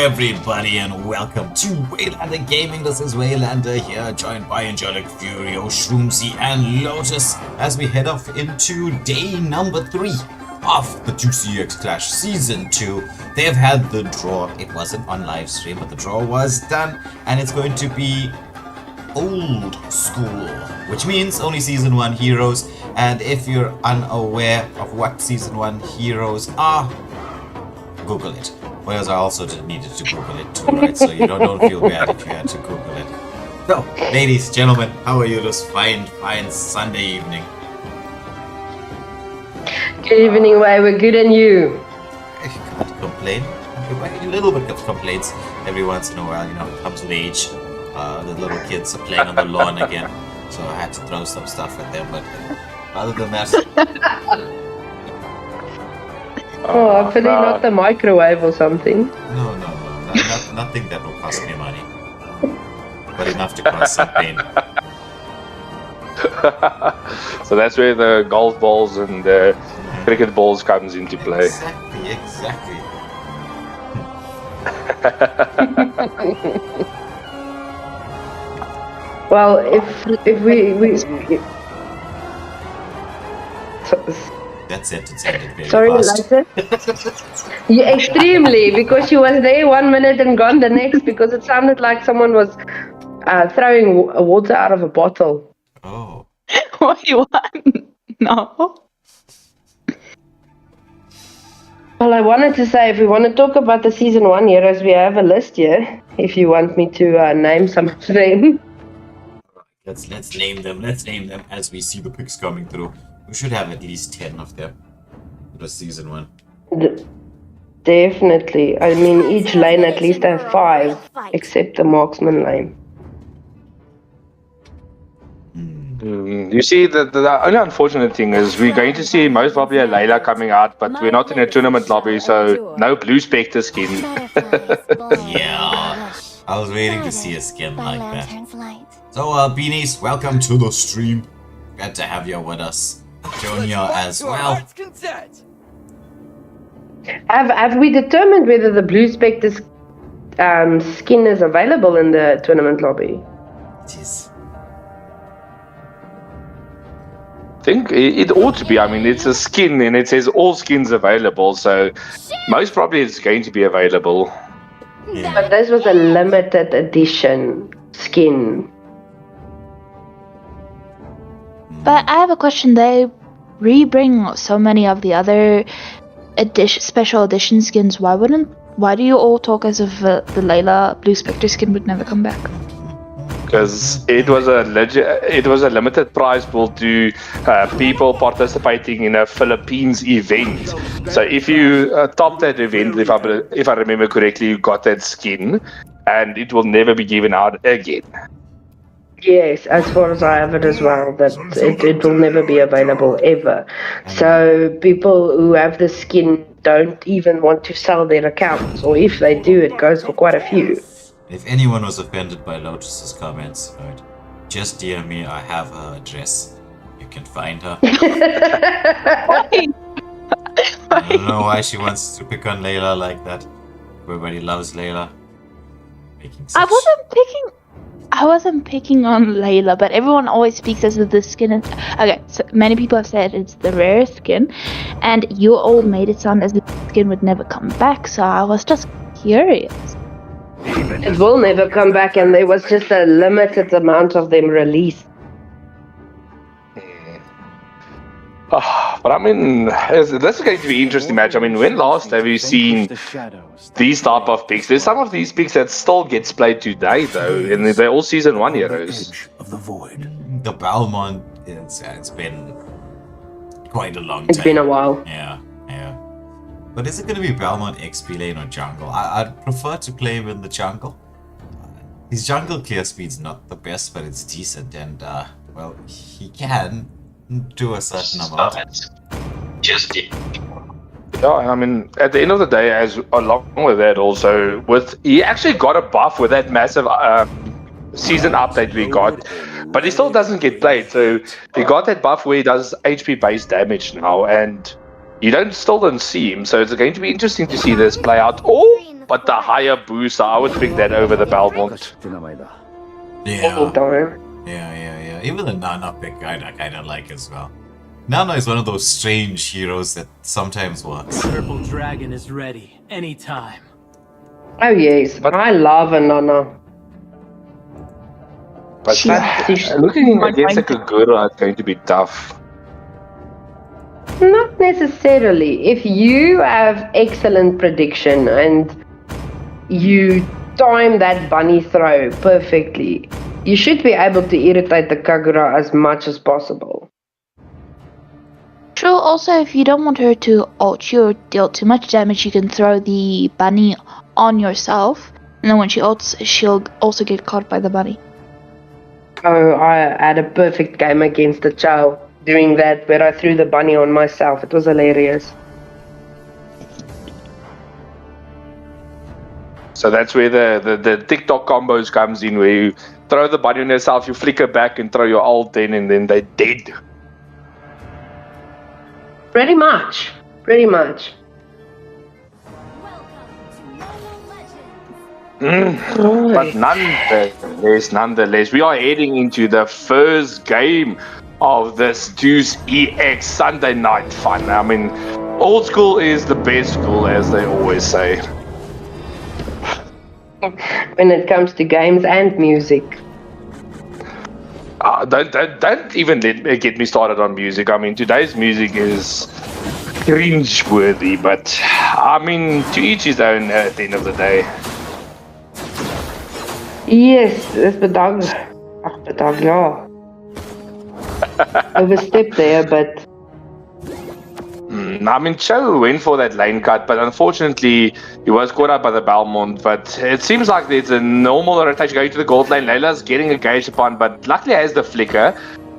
everybody, and welcome to Waylander Gaming. This is Waylander here, joined by Angelic, Furio, Shroomsy, and Lotus as we head off into day number 3 of the Juicy X Clash Season 2. They've had the draw. It wasn't on live stream, but the draw was done, and it's going to be old school, which means only Season 1 heroes. And if you're unaware of what Season 1 heroes are, Google it. Whereas I also needed to Google it too, right? So you don't feel bad if you had to Google it. So, ladies, gentlemen, how are you this fine Sunday evening? Good evening, Way. We're good, and you? I can't complain. A little bit of complaints every once in a while, you know, it comes with age. The little kids are playing on the lawn again, so I had to throw some stuff at them, but other than that... Oh, hopefully not the microwave or something. No, nothing that will cost me money. But enough to cause some pain. So that's where the golf balls and the cricket balls comes into play. Exactly. Well, if we That sentence ended very sorry, fast. Yeah, extremely, because she was there 1 minute and gone the next, because it sounded like someone was throwing water out of a bottle. Oh. What you want? No. Well, I wanted to say, if we want to talk about the Season 1 heroes, we have a list here, if you want me to name some of them. Let's name them as we see the picks coming through. We should have at least 10 of them for the Season 1. Definitely. I mean, each lane at least have 5, except the marksman lane. You see, the only unfortunate thing is we're going to see most probably a Layla coming out, but we're not in a tournament lobby, so no Blue Spectre skin. Yeah, I was waiting to see a skin like that. So, Beanies, welcome to the stream. Glad to have you with us. Junior as well. Have we determined whether the Blue Spectre skin is available in the tournament lobby? It is. I think it ought to be. I mean, it's a skin and it says all skins available, so most probably it's going to be available. Yeah. But this was a limited edition skin. But I have a question. They rebring so many of the other special edition skins. Why do you all talk as if the Layla Blue Spectre skin would never come back? Because it was a limited prize pool to people participating in a Philippines event. So if you top that event, if I remember correctly, you got that skin, and it will never be given out again. Yes, as far as I have it as well, that it will never be available ever. So people who have the skin don't even want to sell their accounts, or if they do, it goes for quite a few. If anyone was offended by Lotus's comments, right, just DM me. I have her address. You can find her. I don't know why she wants to pick on Layla like that. Everybody loves Layla. I wasn't picking on Layla, but everyone always speaks as if the skin is... Okay, so many people have said it's the rare skin, and you all made it sound as if the skin would never come back, so I was just curious. It will never come back, and there was just a limited amount of them released. But I mean, that's going to be an interesting match. I mean, when last have you seen these type of picks? There's some of these picks that still gets played today, though, and they're all Season 1 heroes. The Balmont, it's been quite a long time. It's been a while. Yeah. But is it going to be Balmont, XP lane, or jungle? I'd prefer to play him in the jungle. His jungle clear speed's not the best, but it's decent, and, well, he can do a certain amount. Yeah, I mean, at the end of the day, as along with that also, he actually got a buff with that massive season update we got, but he still doesn't get played. So he got that buff where he does HP based damage now, and still don't see him. So it's going to be interesting to see this play out. Oh, but the higher boost, I would pick that over the Belmont. Yeah. Darn. Yeah. Even the Nana pick I kind of like as well. Nana is one of those strange heroes that sometimes works. Purple Dragon is ready anytime. Oh yes, I love a Nana. But She's looking against a Kagura is going to be tough. not necessarily. If you have excellent prediction and you time that bunny throw perfectly, you should be able to irritate the Kagura as much as possible. True, also if you don't want her to ult you or deal too much damage, you can throw the bunny on yourself, and then when she ults, she'll also get caught by the bunny. Oh, I had a perfect game against the Chow doing that where I threw the bunny on myself. It was hilarious. So that's where the TikTok combos comes in, where you throw the bunny on yourself, you flicker back and throw your ult in, and then they're dead. Pretty much. But nonetheless, we are heading into the first game of this Deus EX Sunday night fun. I mean, old school is the best school, as they always say. When it comes to games and music. Don't even get me started on music. I mean, today's music is cringe-worthy, but I mean, to each his own at the end of the day. Yes, that's the dog. The dog, yeah. Overstepped there, but I mean, Cho went for that lane cut, but unfortunately, he was caught up by the Belmont. But it seems like there's a normal rotation going to the gold lane. Layla's getting engaged upon, but luckily has the flicker.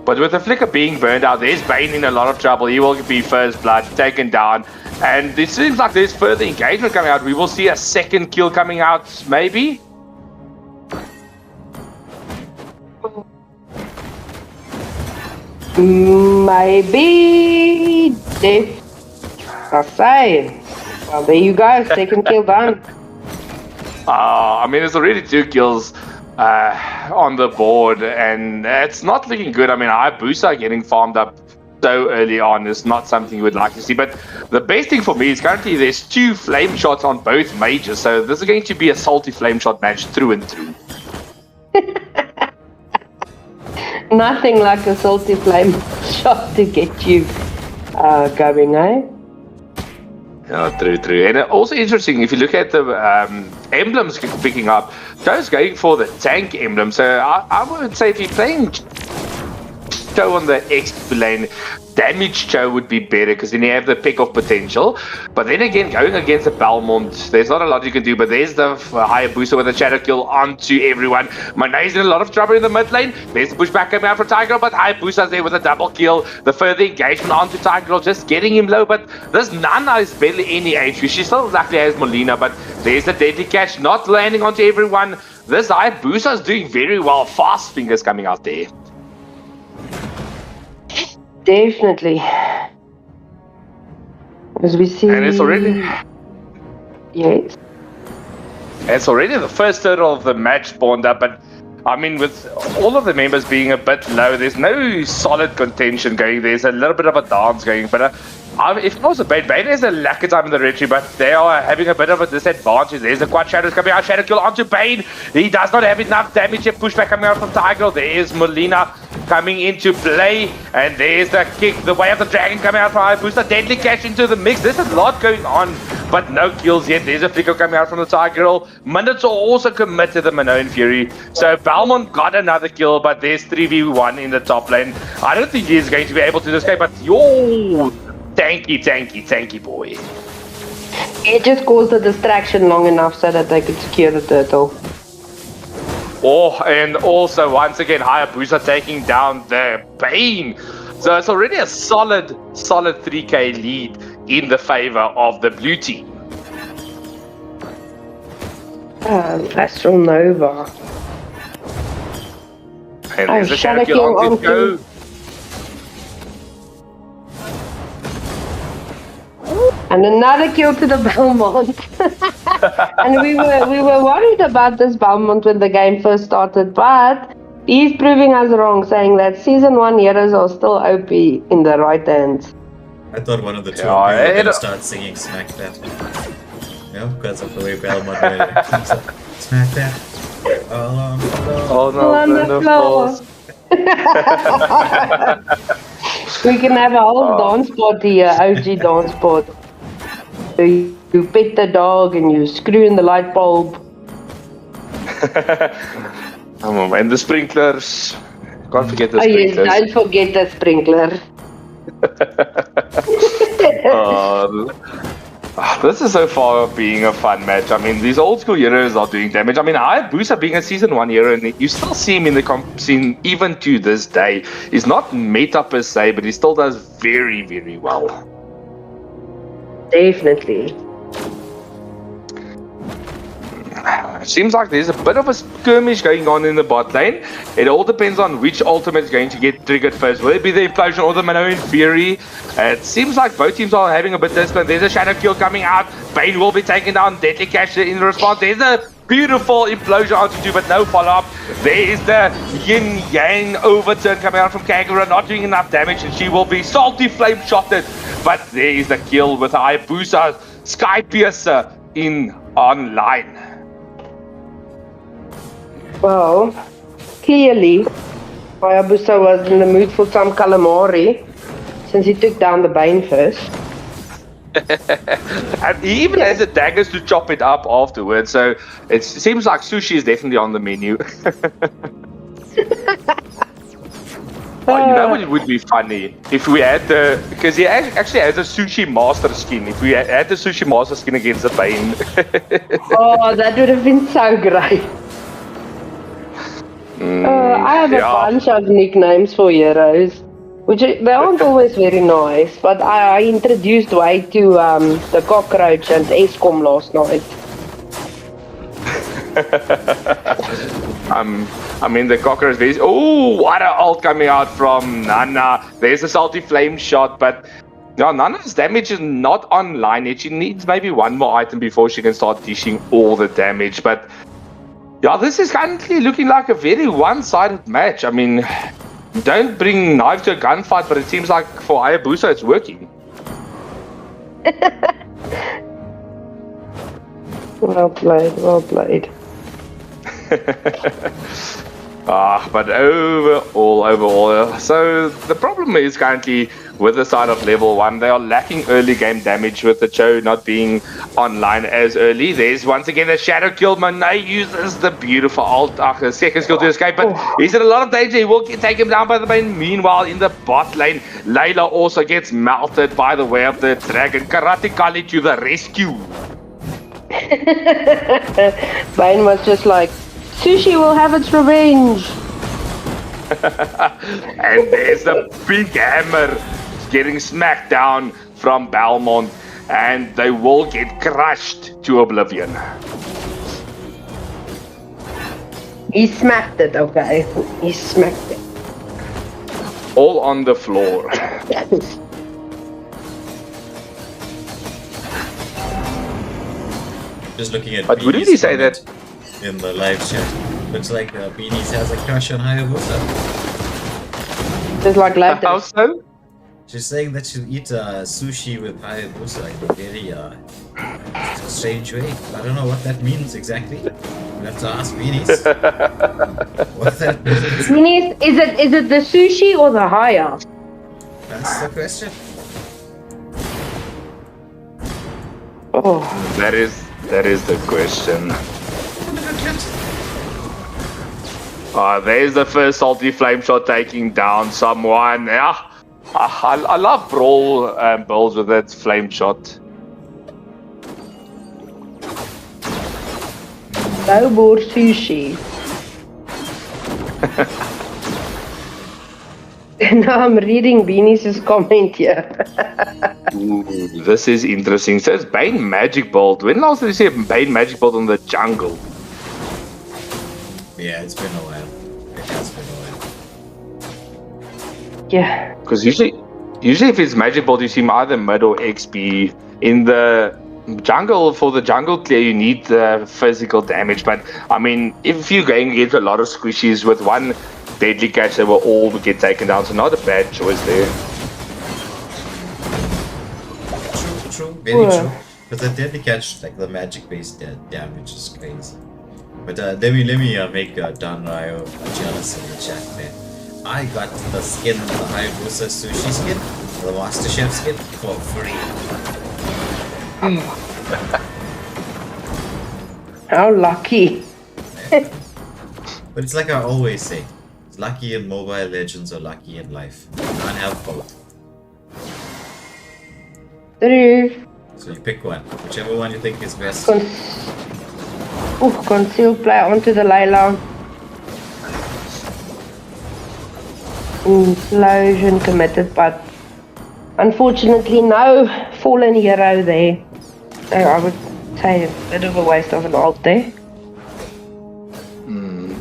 But with the flicker being burned out, there's Bane in a lot of trouble. He will be first blood, taken down. And it seems like there's further engagement coming out. We will see a second kill coming out, maybe? maybe Death. I say. Well, there you go. Second kill done. I mean, it's already 2 kills on the board, and it's not looking good. I mean, Hayabusa getting farmed up so early on is not something you would like to see. But the best thing for me is currently there's 2 flame shots on both majors, so this is going to be a salty flame shot match through and through. Nothing like a salty flame shot to get you going, eh? Yeah, true. And also interesting, if you look at the emblems picking up, Joe's going for the tank emblem. So I would say if you're playing Joe on the XP lane, damage Joe would be better because then you have the pick of potential. But then again, going against the Belmont, there's not a lot you can do. But there's the Hayabusa with a shadow kill onto everyone. Manai's in a lot of trouble in the mid lane. There's the pushback coming out for Tiger, but Hayabusa's there with a double kill. The further engagement onto Tiger, just getting him low. But this Nana is barely any HP. She still luckily has Molina, but there's the deadly catch not landing onto everyone. This Hayabusa is doing very well. Fast fingers coming out there. Definitely. As we see. And it's already. Yes. It's already the first turtle of the match spawned up, but I mean, with all of the members being a bit low, there's no solid contention going. There's a little bit of a dance going, but if it was a Bane has a lack of time in the retreat, but they are having a bit of a disadvantage. There's the quad shadows coming out, shadow kill onto Bane. He does not have enough damage yet. Pushback coming out from Tiger. There is Molina coming into play, and there's the kick, the way of the dragon coming out from Hayabusa. Deadly catch into the mix. There's a lot going on, but no kills yet. There's a flicker coming out from the Tiger. Minutes are also committed to the Minoan Fury. So Belmont got another kill, but there's 3v1 in the top lane. I don't think he's going to be able to escape, but tanky boy. It just caused a distraction long enough so that they could secure the turtle. Oh, and also once again Hayabusa taking down the Bane. So it's already a solid 3k lead in the favor of the blue team. Astral Nova. And there's a shadow kill on go. And another kill to the Belmont. And we were worried about this Belmont when the game first started, but he's proving us wrong, saying that Season 1 heroes are still OP in the right hands. I thought one of the two Yeah, of you were it- gonna start singing Smack That. Yeah, because of the way Belmont made it. Smack That. All on the floor. Oh no, On the no, floor. of course. We can have a whole Oh. dance party here, OG dance party. So you pet the dog and you screw in the light bulb. And the sprinklers. Can't forget the Oh yes, sprinklers. don't forget the sprinkler. This is so far being a fun match. I mean, these old school heroes are doing damage. I mean, Hayabusa being a Season 1 hero, and you still see him in the comp scene even to this day. He's not meta per se, but he still does very, very well. Definitely. It seems like there's a bit of a skirmish going on in the bot lane. It all depends on which ultimate is going to get triggered first. Will it be the Implosion or the Minoan Fury? It seems like both teams are having a bit discipline. There's a Shadow Kill coming out. Bane will be taken down. Deadly Cash in response. There's a beautiful Implosion onto 2, but no follow-up. There is the Yin-Yang overturn coming out from Kagura, not doing enough damage, and she will be salty flame shotted. But there is the kill with Hayabusa Sky Piercer in online. Well, clearly, Hayabusa was in the mood for some calamari, since he took down the Bane first. And he even has the daggers to chop it up afterwards, so it seems like sushi is definitely on the menu. Oh, you know what it would be funny if we had the, because he actually has a sushi master skin. If we had the sushi master skin against the Bane. Oh, that would have been so great. I have a bunch of nicknames for heroes, which they aren't always very nice, but I introduced Way to the Cockroach and Escom last night. I mean, the cockroach is. Oh, what a ult coming out from Nana. There's a salty flame shot, but no, Nana's damage is not online yet. She needs maybe one more item before she can start dishing all the damage. But yeah, this is currently looking like a very one-sided match. I mean, don't bring knife to a gunfight, but it seems like for Hayabusa it's working. Well played, well played. But overall, so the problem is currently with the side of level 1, they are lacking early game damage with the Cho not being online as early. There's once again a shadow kill. Monet uses the beautiful ult after the second skill to escape, but he's in a lot of danger. He will take him down by the Bane. Meanwhile, in the bot lane, Layla also gets melted by the way of the dragon. Karate Kali to the rescue. Bane was just like, sushi will have its revenge. And there's the big hammer getting smacked down from Belmont, and they will get crushed to oblivion. He smacked it, okay? He smacked it. All on the floor. Just looking at But wouldn't Beanie's you say that? comment in the live chat? Looks like Beanies has a crush on Hayabusa. Just like left How it. so? She's saying that she'll eat sushi with Hayabusa in a very strange way. I don't know what that means exactly. We'll have to ask Beanies. What that means. Beanies, is it the sushi or the haya? That's the question. Oh, That is the question. There's the first salty flame shot taking down someone. Yeah, I love brawl builds with that flame shot. no more sushi. Now I'm reading Beanies' comment here. Ooh, this is interesting. So it's Bane magic build. When last did you see a Bane magic build on the jungle? Yeah, it's been a while. It has been a while. Yeah. Because usually usually if it's magic bolt, you see either mid or XP. In the jungle, for the jungle clear, you need physical damage. But I mean, if you're going against a lot of squishies with one deadly catch, they will all get taken down. So not a bad choice there. True, very true. Because the deadly catch, like the magic-based damage, is crazy. But let me make Don Ryo jealous in the chat there. I got the skin, the Hayabusa sushi skin, the Master Chef skin, for free. How lucky. But it's like I always say, it's lucky in Mobile Legends or lucky in life. You can't have both. True. So you pick one, whichever one you think is best. Conceal play onto the Layla. Implosion committed, but unfortunately no fallen hero there. So I would say a bit of a waste of an ult there.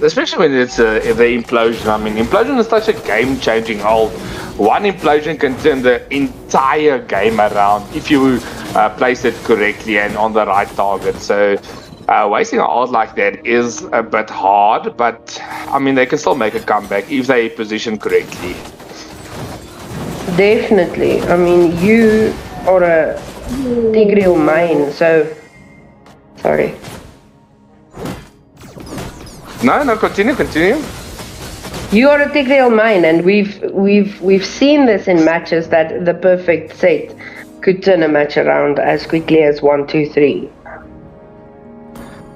Especially when it's the implosion. I mean, implosion is such a game-changing ult. One implosion can turn the entire game around if you place it correctly and on the right target. So wasting an ult like that is a bit hard, but I mean, they can still make a comeback if they position correctly. Definitely. I mean, you are a Tigreal main, so sorry. No, continue. You are a Tigreal main, and we've seen this in matches that the perfect set could turn a match around as quickly as 1, 2, 3.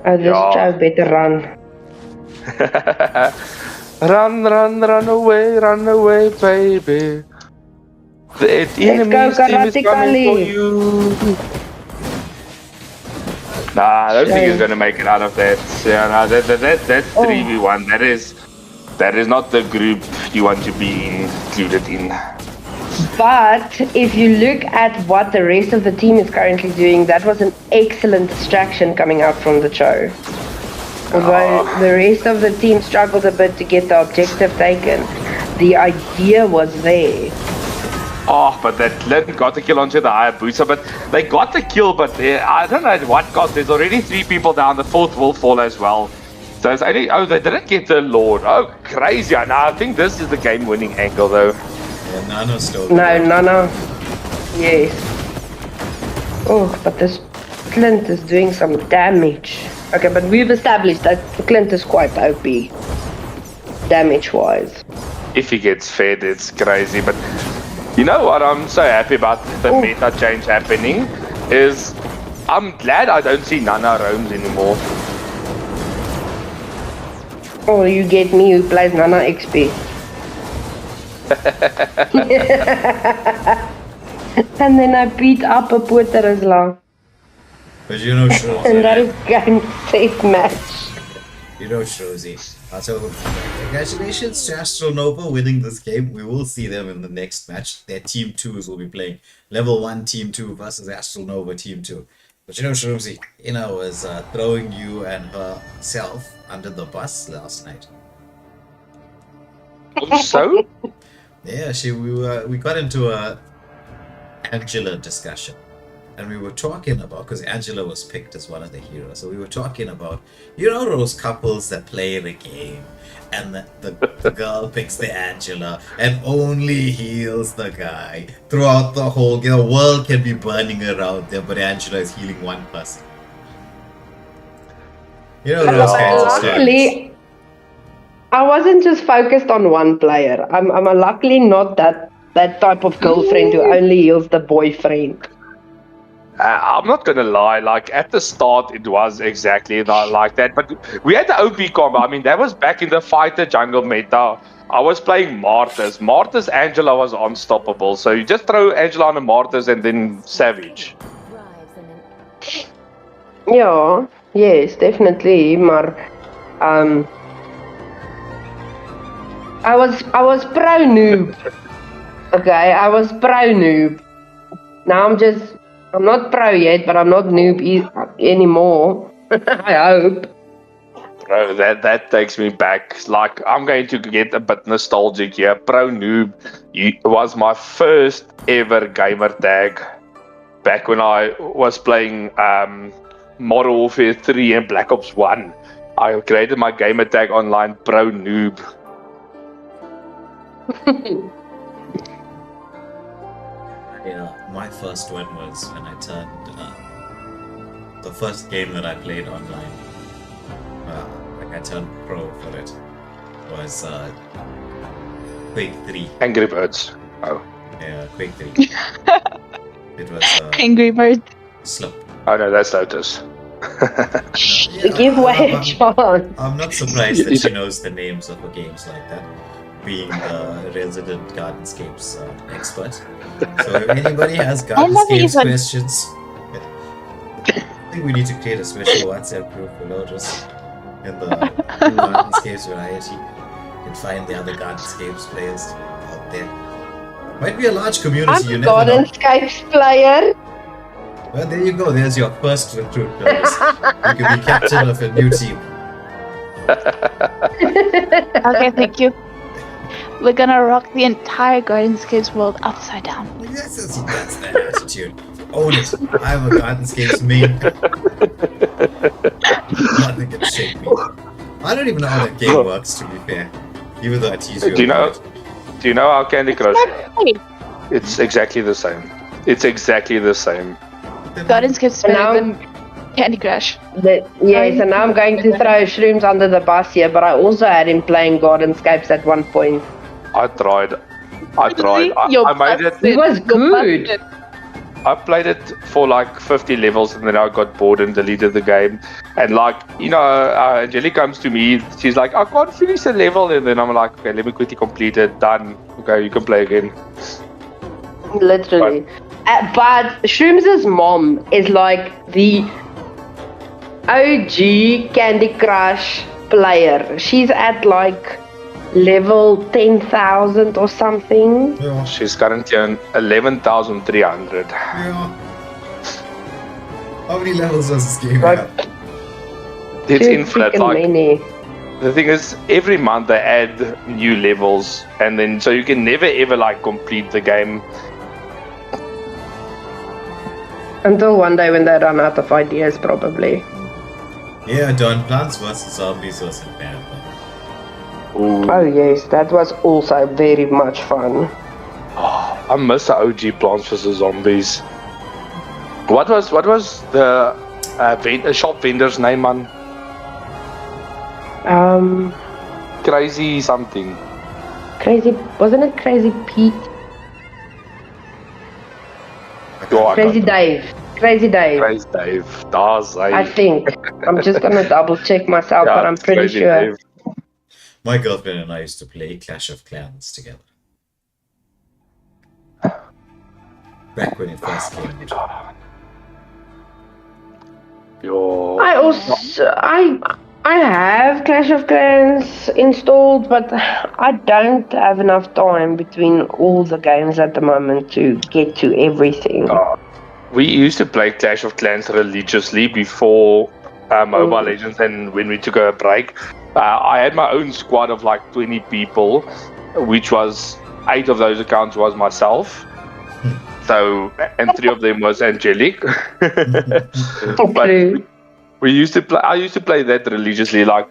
Oh, this child better run. Run away, baby. The enemy's team is coming for you. Nah, I don't think he's gonna make it out of that. Yeah, no, that's 3v1. That is not the group you want to be included in. But if you look at what the rest of the team is currently doing, that was an excellent distraction coming out from the Cho. Although the rest of the team struggled a bit to get the objective taken, the idea was there. Oh, but that Lin got the kill onto the Hayabusa, but they got the kill, but I don't know at what cost. There's already 3 people down, the 4th will fall as well. So it's only, they didn't get the Lord. Oh, crazy. Now I think this is the game-winning angle, though. Yeah, Nano still. No. Yes. Oh, but this Clint is doing some damage. Okay, but we've established that Clint is quite OP, damage-wise. If he gets fed, it's crazy, but you know what I'm so happy about the meta change happening is I'm glad I don't see Nana roams anymore. Oh, you get me who plays Nana XP. And then I beat up a Porter as well. But you know Shrozy. And that is game safe match. You know Shrozy. So congratulations to Astral Nova winning this game. We will see them in the next match. Their Team 2s will be playing Level 1 Team 2 versus Astral Nova Team 2. But you know Shrozy, was throwing you and herself under the bus last night. So? Yeah, we got into a Angela discussion. And we were talking about, because Angela was picked as one of the heroes, so we were talking about, those couples that play the game, and the girl picks the Angela, and only heals the guy. Throughout the whole game, the world can be burning around them, but Angela is healing one person. Those kinds of stories. Luckily, I wasn't just focused on one player. I'm luckily not that type of girlfriend who only heals the boyfriend. I'm not gonna lie, like at the start it was exactly not like that, but we had the OP combo. I mean, that was back in the fighter jungle meta. I was playing Marthas. Marthas Angela was unstoppable, so you just throw Angela on a Marthas and then Savage. Yeah, yes, definitely, maar I was pro noob. Okay, I was pro noob. Now I'm not pro yet, but I'm not noob anymore. I hope. Bro, that takes me back. Like, I'm going to get a bit nostalgic here. Pro Noob was my first ever gamer tag back when I was playing Modern Warfare 3 and Black Ops 1. I created my gamer tag online, Pro Noob. Yeah, my first one was when I turned the first game that I played online. Like I turned pro for it was Quake 3. Angry Birds. Oh. Yeah, Quake 3. It was Angry Birds. Slip. Oh no, that's Lotus. Give way a chance. I'm not surprised that she knows the names of the games like that, being the resident Gardenscapes expert. So if anybody has Gardenscapes questions, I think we need to create a special WhatsApp group for Lotus in the Gardenscapes variety. You can find the other Gardenscapes players out there. Might be a large community, I'm you a never know. Gardenscapes player. Well, there you go. There's your first recruit, Lotus. You can be captain of a new team. Okay, thank you. We're gonna rock the entire Gardenscapes world upside down. That's the attitude. Own it. I'm a Gardenscapes main. Nothing can shake me. I don't even know how that game works, to be fair. Even though I tease you. Do you know how Candy Crush? Hey, It's exactly the same. It's exactly the same. Gardenscapes And better now, than Candy Crush. yes, and now I'm going to throw Shrooms under the bus here, but I also had him playing Gardenscapes at one point. I tried. You're I made it. It was good. I played it for like 50 levels and then I got bored and deleted the game. And like, you know, Angelique comes to me, she's like, I can't finish the level. And then I'm like, okay, let me quickly complete it. Done. Okay, you can play again. Literally. But Shrooms' mom is like the OG Candy Crush player. She's at like level 10,000 or something. Yeah. She's currently on 11,300. Yeah. How many levels does this game Like, have? It's too infinite. freaking Like, many. the thing is, every month they add new levels, and then so you can never ever like complete the game. Until one day when they run out of ideas, probably. Yeah, done. Plants vs. Zombies wasn't bad, but Ooh. Oh yes, that was also very much fun. I miss the OG Plants vs Zombies. What was the shop vendor's name, man? Crazy something. Wasn't it Crazy Pete? Oh, Crazy Dave. Crazy Dave. I think. I'm just gonna double check myself, but I'm pretty Crazy sure. Dave. my girlfriend and I used to play Clash of Clans together. Back when it first came out. I have Clash of Clans installed, but I don't have enough time between all the games at the moment to get to everything. We used to play Clash of Clans religiously before Mobile Legends, and when we took a break, I had my own squad of like 20 people, which was 8 of those accounts was myself. So, and 3 of them was Angelique. But we used to play. I used to play that religiously, like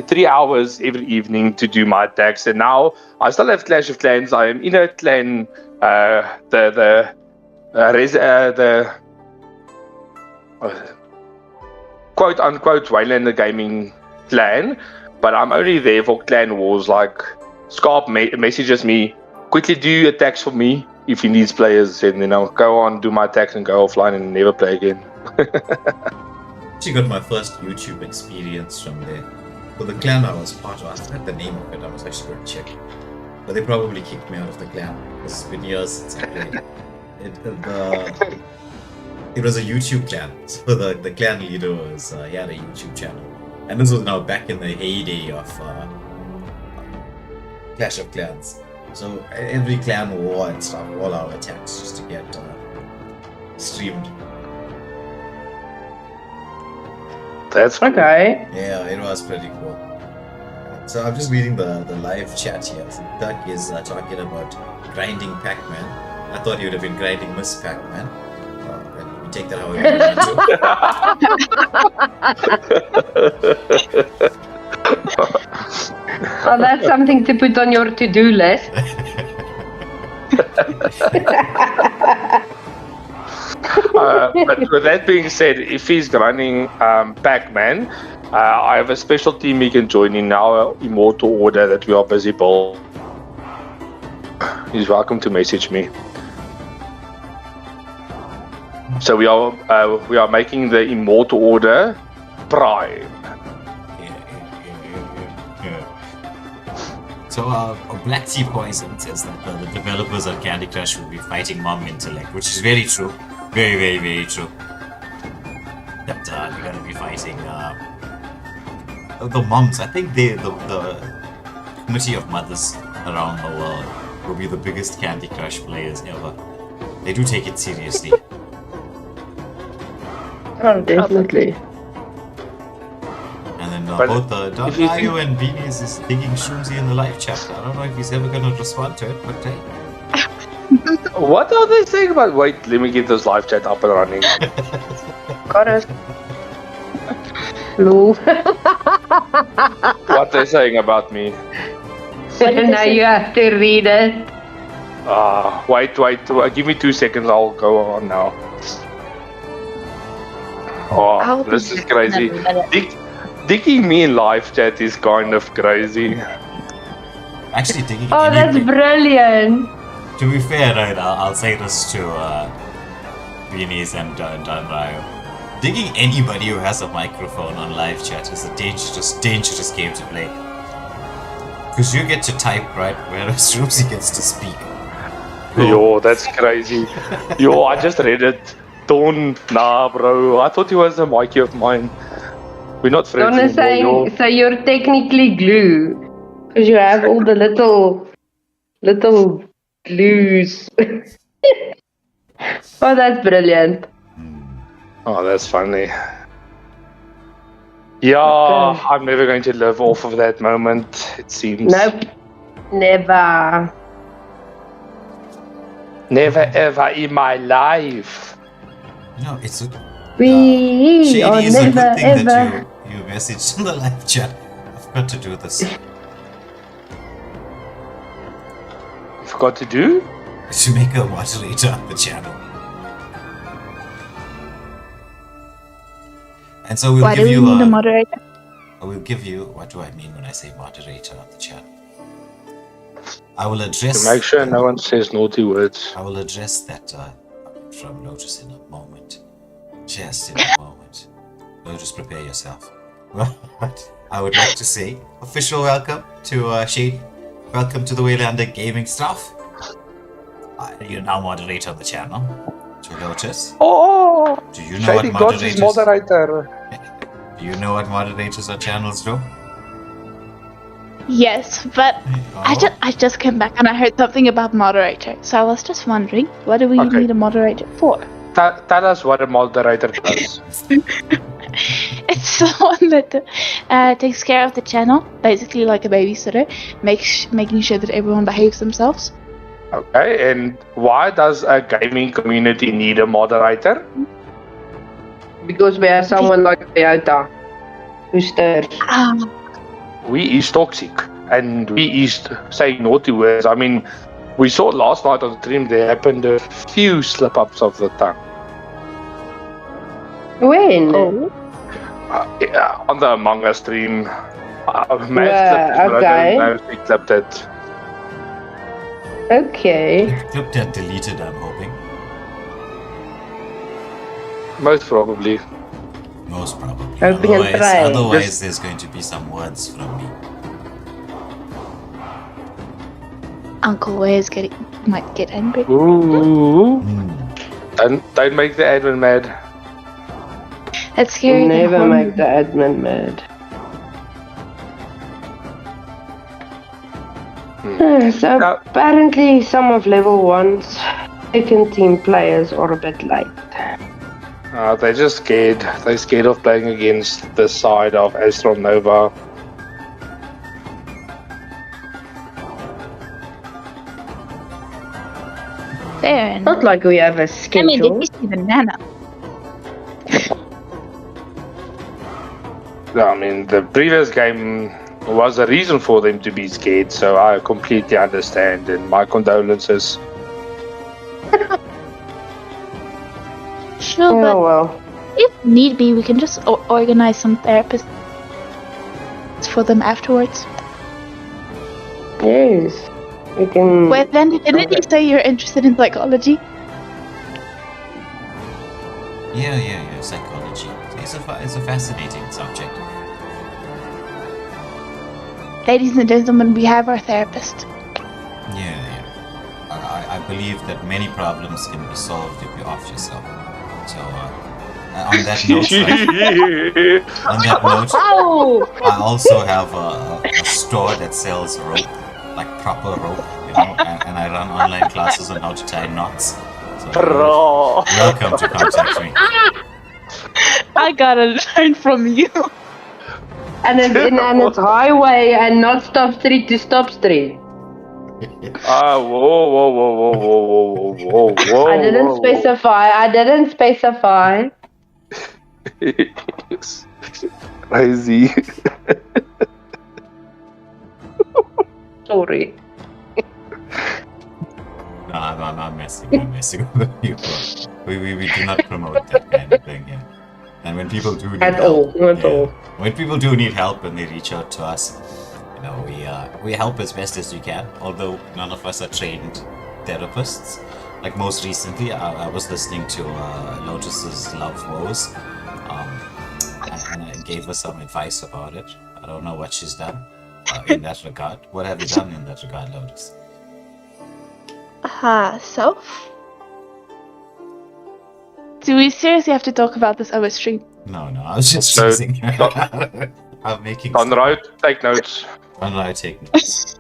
3 hours every evening to do my attacks. And now I still have Clash of Clans. I am in a clan, the quote unquote Waylander Gaming clan, but I'm only there for clan wars. Like Scarp messages me, quickly do your attacks for me if he needs players, and then I'll go on, do my attacks and go offline and never play again. Actually got my first YouTube experience from there. For the clan I was part of, I forgot the name of it, I was actually going to check. But they probably kicked me out of the clan. It's been years since I played. It was a YouTube clan, so the clan leader was, he had a YouTube channel. And this was now back in the heyday of Clash of Clans. So every clan war and stuff, all our attacks just to get streamed. That's cool. Okay. Yeah, it was pretty cool. So I'm just reading the live chat here. So Doug is talking about grinding Pac-Man. I thought he would have been grinding Miss Pac-Man. Well, we take that however you want to. Well, that's something to put on your to-do list. But with that being said, if he's running Pac-Man, I have a special team he can join in our Immortal Order that we are busy building. He's welcome to message me. So we are making the Immortal Order Prime. So Black Tea Poison says that the developers of Candy Crush will be fighting mom intellect, which is very true. Very, very, very true. That they're going to be fighting the moms. I think the committee of mothers around the world will be the biggest Candy Crush players ever. They do take it seriously. Oh, definitely. And then But both Don if you Mario and Beanies is digging Shroomsy in the live chat. I don't know if he's ever going to respond to it, but hey. What are they saying about? Wait, let me get this live chat up and running. Got it. Lol. What they saying about me? Now you have to read it. Wait, give me 2 seconds, I'll go on now. Oh, this is crazy. Digging me in live chat is kind of crazy. Actually, digging Oh, that's brilliant. To be fair, right, I'll say this to Beanies and Don Mario. Digging anybody who has a microphone on live chat is a dangerous game to play. Because you get to type, right, whereas Shroomsy gets to speak. Yo, that's crazy. Yo, I just read it. Nah, bro. I thought he was a Mikey of mine. We're not friends Don is anymore. saying, so you're technically glue. Because you have all the little glues. Oh, that's brilliant. Oh, that's funny. Yeah, I'm never going to live off of that moment, it seems. Nope. Never. Never ever in my life. You know, it's a We are Shady is a never good thing ever. that you messaged in the live chat. I forgot to do this. Forgot to do? To make a moderator on the channel. And so we'll Why do give we you need a moderator? we'll give you, what do I mean when I say moderator on the channel? I will address. To make sure no one says naughty words. I will address that from Lotus in a moment. Just in a moment. Lotus, prepare yourself. Well, I would like to say official welcome to Shady. Welcome to the Waylander Gaming staff. You're now moderator of the channel. To Lotus. Oh! Do you know Shady what got his moderators? moderator. Do you know what moderators of channels do? Yes, but Oh. I just came back and I heard something about moderator. So I was just wondering, what do we Okay. need a moderator for? Tell us what a moderator does. It's someone that takes care of the channel, basically like a babysitter, making sure that everyone behaves themselves. Okay, and why does a gaming community need a moderator? Because we have someone like Toyota who stirs. We is toxic, and we is saying naughty words. I mean, we saw last night on the stream there happened a few slip-ups of the tongue. When? Oh. Yeah, on the Among Us stream. Yeah, But okay. I don't know if we clipped it. Okay. Clipped and deleted, I'm hoping. Most probably. Most probably. Hoping and praying. Otherwise there's going to be some words from me. Uncle Ware's might get angry. Ooh. Hmm. Don't make the admin mad. That's scary. Never make the admin mad. So Now- apparently some of level 1's second team players are a bit late. They're just scared. They're scared of playing against the side of Astral Nova. Fair enough. Not like we have a I mean, schedule. this is even Nana. I mean, the previous game was a reason for them to be scared, so I completely understand, and my condolences. Sure, Oh but well. if need be, we can just organize some therapists for them afterwards. Yes. We can. Wait, then didn't you say you're interested in psychology? Yeah, psychology. It's a fascinating subject. Ladies and gentlemen, we have our therapist. Yeah. I believe that many problems can be solved if you off yourself. So, on that note, Oh! I also have a store that sells rope, like proper rope, and I run online classes on how to tie knots. So Bro. welcome to contact me. I gotta learn from you. And it's highway and not stop street to stop street. Whoa. I didn't specify. Crazy. Sorry. No, I'm messing with you. We do not promote that kind of thing, yeah. And when people do need help, when people do need help and they reach out to us, we help as best as we can. Although none of us are trained therapists. Like most recently, I was listening to Lotus's Love Woes, and I gave her some advice about it. I don't know what she's done in that regard. What have you done in that regard, Lotus? So? Do we seriously have to talk about this over stream? No, I was just So- teasing. I'm making. Conrad, take notes. Conrad, take notes.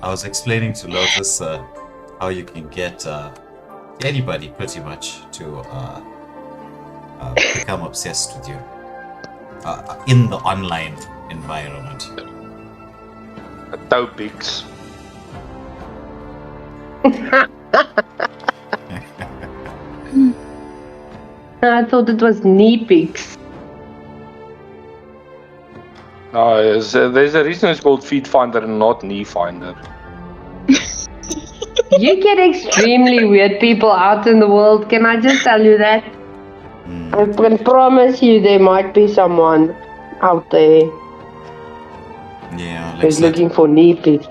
I was explaining to Lotus how you can get anybody pretty much to become obsessed with you in the online environment. Topics. I thought it was knee pics. No, there's a reason it's called Feet Finder and not Knee Finder. You get extremely weird people out in the world, can I just tell you that? I can promise you there might be someone out there Yeah, who's looking for knee pics.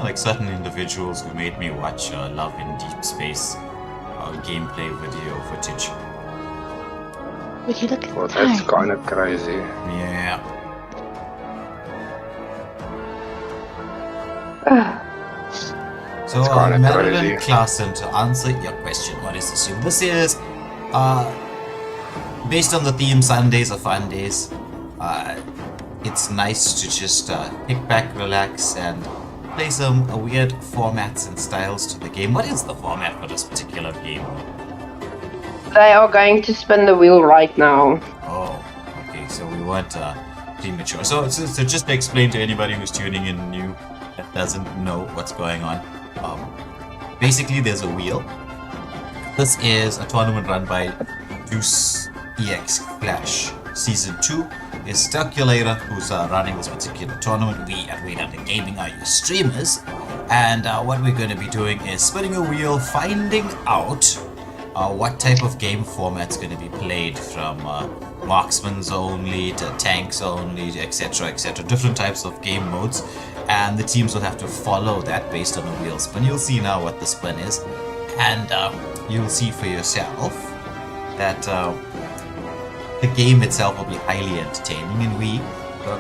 like certain individuals who made me watch Love in Deep Space gameplay video footage. Would you look at Well, the that's time? kind of crazy. Yeah. So, That's kinda Marilyn crazy. Klaassen, to answer your question, what is this? This is based on the theme Sundays are fun days. It's nice to just kick back, relax, and play some weird formats and styles to the game. What is the format for this particular game? They are going to spin the wheel right now. Oh, okay, so we weren't premature. So just to explain to anybody who's tuning in new that doesn't know what's going on, basically there's a wheel. This is a tournament run by Deus EX Clash. Season 2 is Stalkulator, who's running this particular tournament. We at Waylander Gaming are your streamers, and what we're going to be doing is spinning a wheel, finding out what type of game format's going to be played, from marksman's only to tanks only, etc., different types of game modes, and the teams will have to follow that based on the wheel spin. You'll see now what the spin is, and you'll see for yourself that the game itself will be highly entertaining, and we,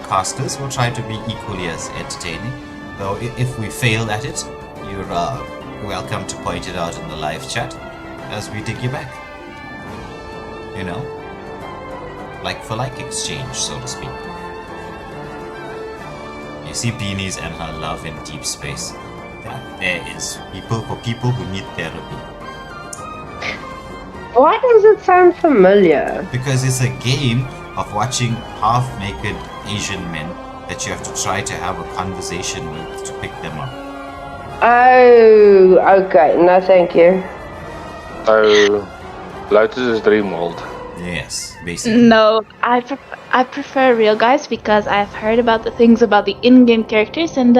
casters, will try to be equally as entertaining. Though if we fail at it, you're welcome to point it out in the live chat as we dig you back. You know? Like for like exchange, so to speak. You see Beanies and her love in deep space. There is people for people who need therapy. Why does it sound familiar? Because it's a game of watching half-naked Asian men that you have to try to have a conversation with to pick them up. Oh, okay. No, thank you. So, Lotus's Dream World. Yes, basically. No, I prefer real guys because I've heard about the things about the in-game characters and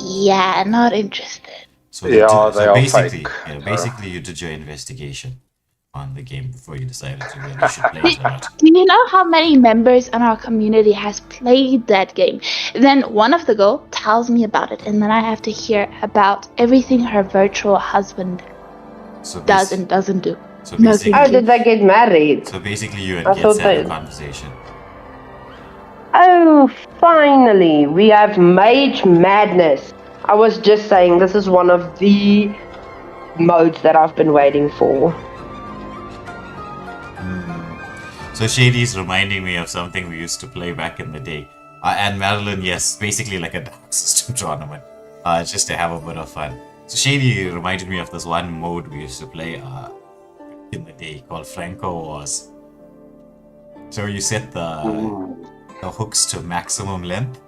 yeah, not interested. So Yeah, they are basically, fake. basically you did your investigation on the game before you decided to whether you should play it or not. Do you know how many members in our community has played that game? Then one of the girl tells me about it, and then I have to hear about everything her virtual husband So does and doesn't do. So No, basically, Oh, did they get married? so basically you and I Kids thought had a they- conversation. Oh, finally, we have Mage Madness. I was just saying, this is one of the modes that I've been waiting for. So Shady's reminding me of something we used to play back in the day. And Madeline, yes, basically like a Dark System tournament. Just to have a bit of fun. So Shady reminded me of this one mode we used to play in the day called Franco Wars. So you set the hooks to maximum length,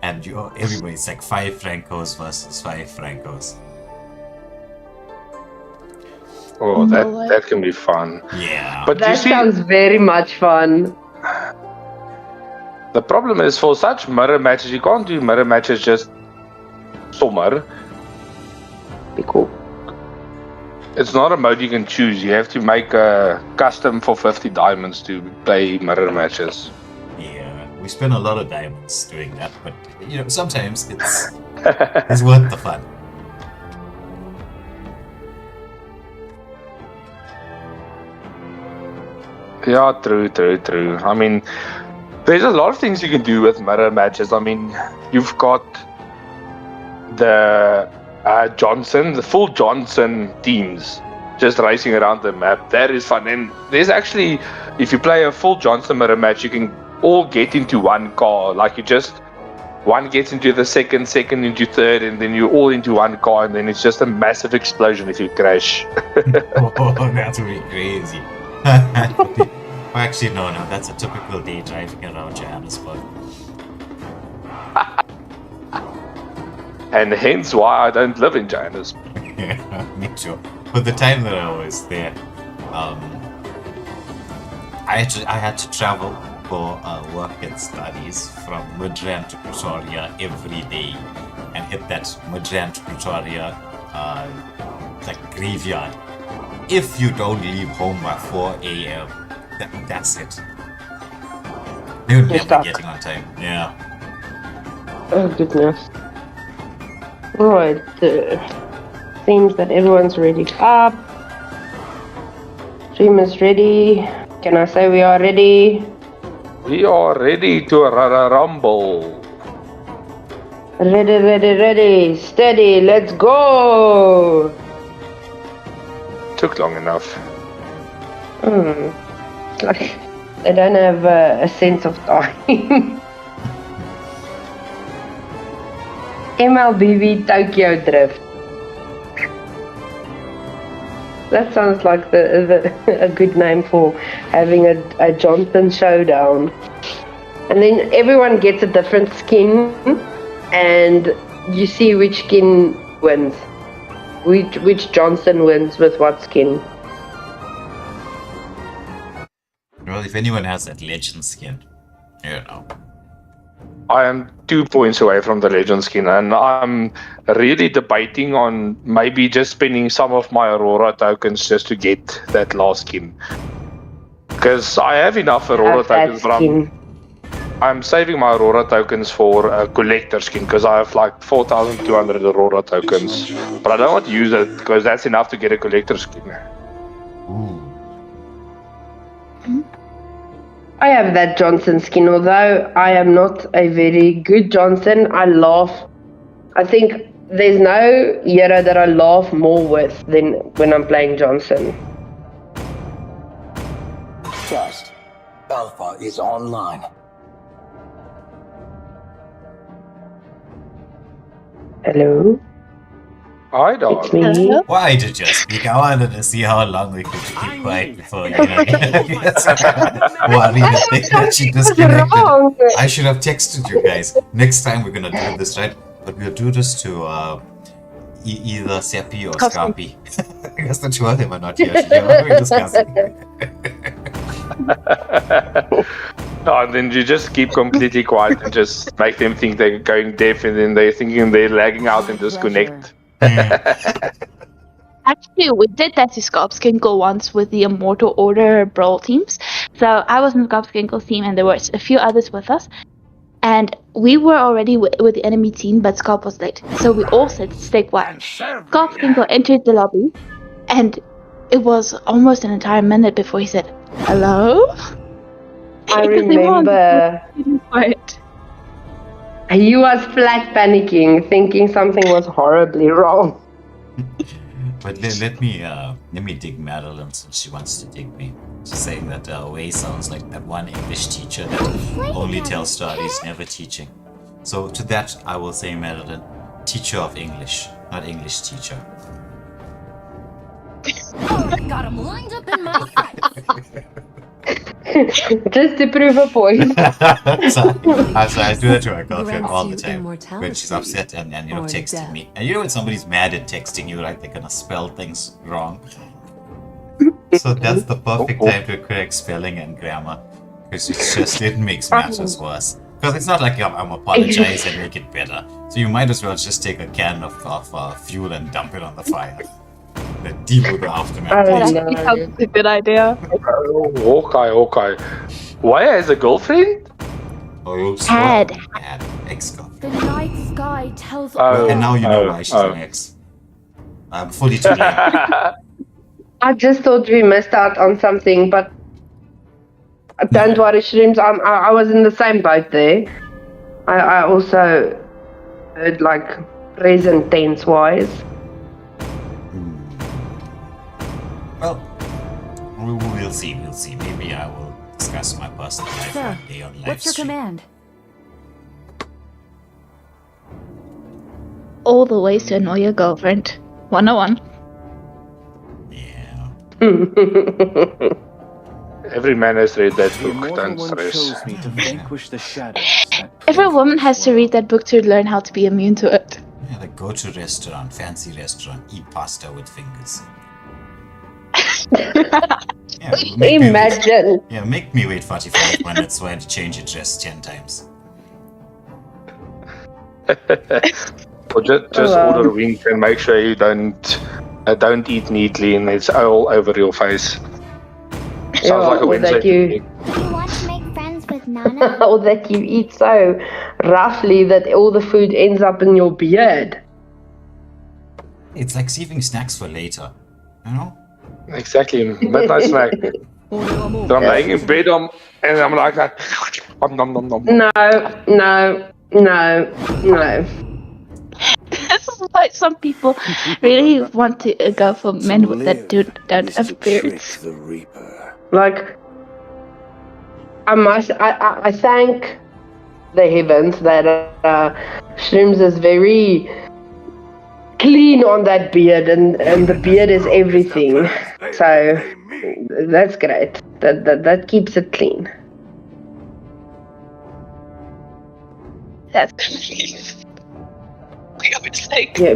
and everybody's like 5 Francos versus 5 Francos. Oh, No. that can be fun. Yeah. But you That see, sounds very much fun. the problem is for such mirror matches, you can't do mirror matches just somewhere. Be cool. It's not a mode you can choose. You have to make a custom for 50 diamonds to play mirror matches. Yeah, we spend a lot of diamonds doing that, but sometimes it's worth the fun. Yeah, true. I mean, there's a lot of things you can do with mirror matches. I mean, you've got the the full Johnson teams just racing around the map. That is fun. And there's actually, if you play a full Johnson mirror match, you can all get into one car. Like one gets into the second into third, and then you're all into one car, and then it's just a massive explosion if you crash. Oh, that would be crazy. Well, actually, no, that's a typical day driving around Johannesburg. And hence why I don't live in Johannesburg. Yeah, me too. But the time that I was there, I had to travel for work and studies from Midrand to Pretoria every day, and hit that Midrand to Pretoria like graveyard. If you don't leave home by 4 a.m., that's it. You're never stuck. getting on time. Yeah. Oh, goodness. Right. Seems that everyone's ready up. Stream is ready. Can I say we are ready? We are ready to rumble. Ready. Steady. Let's go. Took long enough. It's like they don't have a sense of time. Mlbb Tokyo Drift. That sounds like a good name for having a Johnson showdown. And then everyone gets a different skin, and you see which skin wins. Which Johnson wins with what skin. Well, if anyone has that legend skin, I am 2 points away from the legend skin, and I'm really debating on maybe just spending some of my Aurora tokens just to get that last skin. Because I have enough Aurora Have that tokens, but skin. I'm saving my Aurora tokens for a collector skin because I have like 4,200 Aurora tokens. But I don't want to use it because that's enough to get a collector skin. Ooh. I have that Johnson skin, although I am not a very good Johnson. I laugh. I think there's no hero that I laugh more with than when I'm playing Johnson. Trust. Alpha is online. Hello? Hi, It's dog. me. Why did you speak? I wanted to see how long we could keep quiet before you know, worry and think that she disconnected. Wrong. I should have texted you guys. Next time we're gonna do this, right? But we'll do this to either Seppi or Scarpy. Because the two of them are not here. We're discussing. And then you just keep completely quiet and just make them think they're going deaf, and then they're thinking they're lagging out and disconnect. Actually, we did that to Scarpskinkle once with the Immortal Order Brawl teams. So I was in Scarpskinkle's team, and there were a few others with us. And we were already with the enemy team, but Scarp was late. So we all said, stay quiet. Scarpskinkle entered the lobby, and it was almost an entire minute before he said, hello? I Because everyone remember was quiet. he was flat panicking, thinking something was horribly wrong. But let me dig Madeline since she wants to dig me. She's saying that Wei sounds like that one English teacher that only tells stories, never teaching. So to that I will say, Madeline, teacher of English, not English teacher. Got him lined up in my sights. Just to prove a point. so I do that to my girlfriend all the time when she's upset and you know texting me. And you know when somebody's mad at texting you, right? They're gonna spell things wrong. So that's the perfect time to correct spelling and grammar, because it makes matters worse. Because it's not like I'm apologize and make it better. So you might as well just take a can of fuel and dump it on the fire. Then deal with the aftermath. I don't That know. actually sounds like a good idea. Okay. Why has a girlfriend? Oh, Had. ex-girlfriend. The night sky tells Oh. And now you know why she's an ex. I'm fully to blame. I just thought we missed out on something, but don't worry, Shrooms. I was in the same boat there. I also heard like present tense wise. Well, we'll see. Maybe I will discuss my personal life Sir, one day on live what's your stream. command? All the ways to annoy your girlfriend. 101. Yeah. Every man has read that The book, Immortal don't One stress. chose me to vanquish the shadows. that Every plague woman has to the read that book to learn how to be immune to it. Yeah, like go to restaurant, fancy restaurant, eat pasta with fingers. Yeah, make me Imagine. make me wait 45 minutes so I had to change your dress 10 times. Or just Wow. order wings and make sure you don't eat neatly and it's all over your face. Sounds like a or Wednesday. that you, picnic. Do you want to make friends with Nana? or that you eat so roughly that all the food ends up in your beard. It's like saving snacks for later, you know? Exactly, midnight snack. So I'm laying in bed and I'm like that. Nom, nom, nom. No. This is why some people really want to go for men that don't have beards. Like, I thank the heavens that Shrooms is very clean on that beard, and the beard is everything. So that's great. That keeps it clean. That's I would say. Yeah,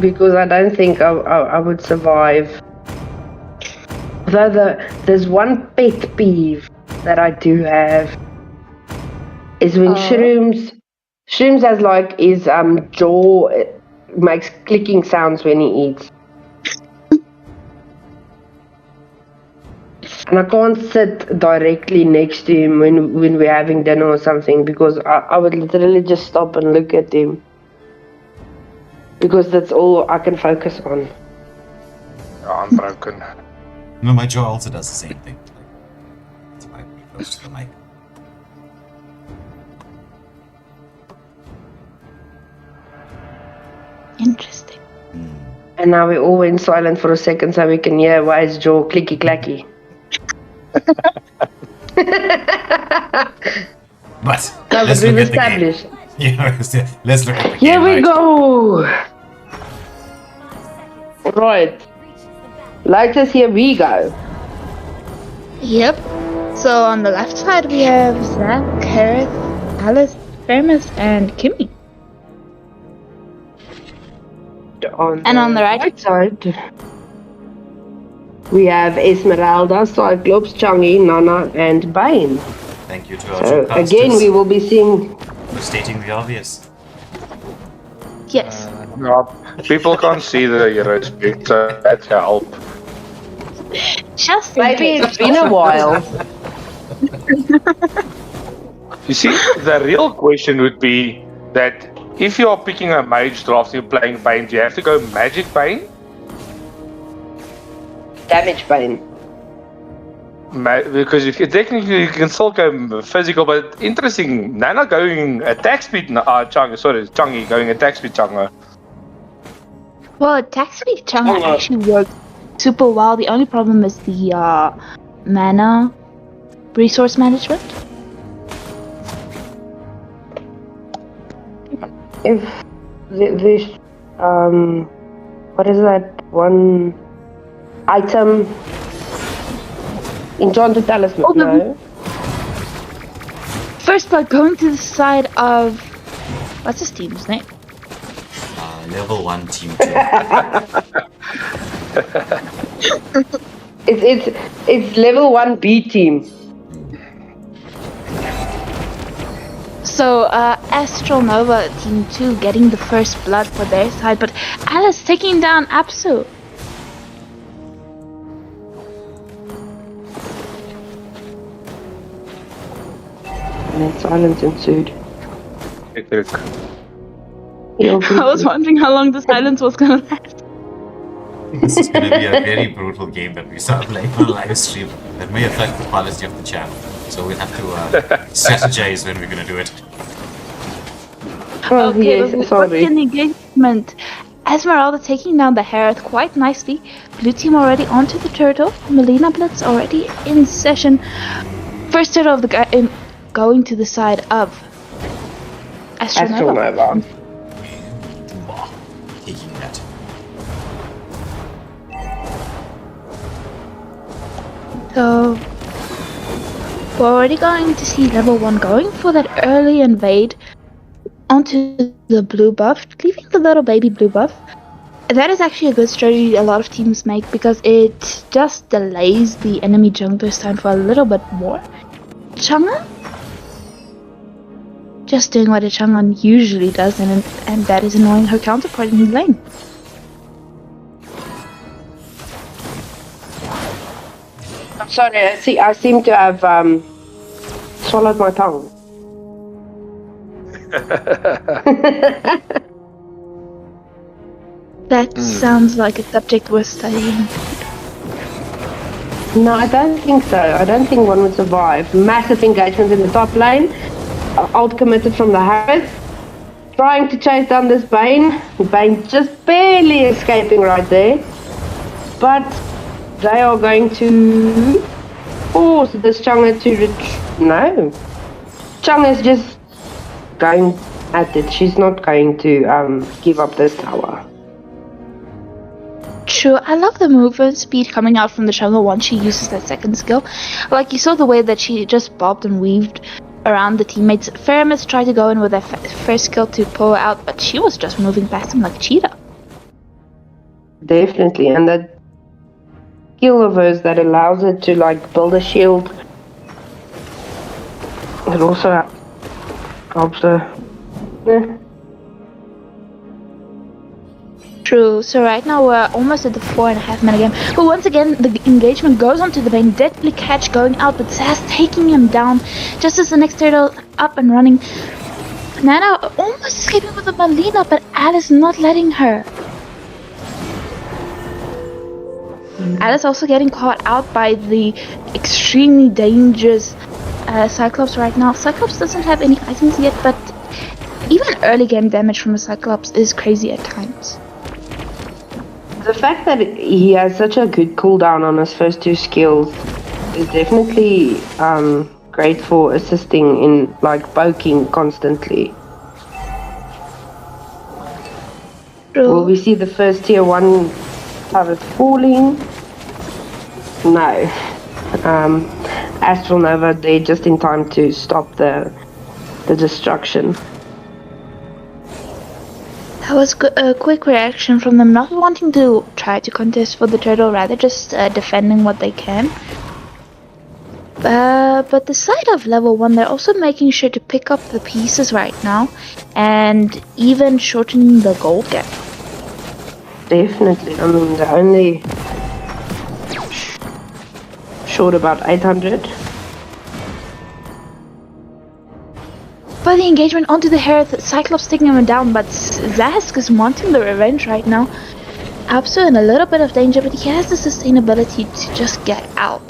because I don't think I would survive. Although there's one pet peeve that I do have is when Shrooms has like his jaw makes clicking sounds when he eats. And I can't sit directly next to him when we're having dinner or something, because I would literally just stop and look at him. Because that's all I can focus on. I'm broken. No, my jaw also does the same thing. It's quite close to the mic. Interesting. And now we all went silent for a second so we can hear why his jaw clicky clacky. But Now let's that we've look at the game. established. Yeah, let's look at the game. Here we right? go! Right. Lotus, here we go. Yep. So on the left side we have Zach, Harris, Alice, Famous, and Kimmy. And on the right side, we have Esmeralda, Cyclops, Changi, Nana, and Bane. Thank you to our So two casters again, we will be seeing. for stating the obvious. Yes. No, people can't see the heroes, so that help. Just in Maybe case. it's been a while. You see, the real question would be that if you are picking a mage draft and you're playing Bane, do you have to go Magic Bane? Damage Bane. Because if you technically you can still go physical, but interesting. Nana going attack speed. Changi going attack speed. Changa. Well, attack speed Changa actually worked super well. The only problem is the mana resource management. If this, what is that one item? Enchanted Talisman, no? First, like going to the side of what's his team's name? Level 1 team 2. It's level 1 B team. So, Astral Nova Team 2 getting the first blood for their side, but Alice taking down Apsu. And then silence ensued. I was wondering how long the silence was gonna last. This is going to be a very brutal game that we start playing on live stream. That may affect the quality of the channel. So we'll have to strategize when we're going to do it. Oh, Okay, yes, but sorry. what's the engagement? Esmeralda taking down the Harith quite nicely. Blue team already onto the turtle. Melina Blitz already in session. First turtle of the guy going to the side of Astral Nova. Taking that. So we're already going to see level 1 going for that early invade onto the blue buff, leaving the little baby blue buff. That is actually a good strategy a lot of teams make because it just delays the enemy jungler's time for a little bit more. Chang'e? Just doing what a Chang'e usually does, and that is annoying her counterpart in the lane. I'm sorry, I seem to have swallowed my tongue. That sounds like a subject worth studying. No, I don't think so. I don't think one would survive. Massive engagement in the top lane. Ult committed from the Harith. Trying to chase down this Bane. Bane just barely escaping right there. But they are going to force this Chang'e to no. Chang'e is just going at it. She's not going to give up this tower. True, I love the movement speed coming out from the Chang'e once she uses that second skill. Like, you saw the way that she just bobbed and weaved around the teammates. Faramis tried to go in with that first skill to pull her out, but she was just moving past him like a cheetah. Definitely, and that skill of hers that allows her to like build a shield. It also helps her. True, so right now we're almost at the 4.5 minute game. But once again, the engagement goes onto the Bane. Deadly catch going out, but Zaz taking him down just as the next turtle up and running. Nana almost escaping with the Melina, but Alice not letting her. Alice also getting caught out by the extremely dangerous Cyclops right now. Cyclops doesn't have any items yet, but even early game damage from a Cyclops is crazy at times. The fact that he has such a good cooldown on his first two skills is definitely great for assisting in like poking constantly. True. Will we see the first tier 1 Are it falling? No. Astral Nova, they're just in time to stop the destruction. That was a quick reaction from them, not wanting to try to contest for the turtle, rather just defending what they can. But the side of level 1, they're also making sure to pick up the pieces right now, and even shortening the gold gap. Definitely. I mean, they're only short about 800. By the engagement onto the Hereth, Cyclops taking him down, but Zask is wanting the revenge right now. Apsu in a little bit of danger, but he has the sustainability to just get out.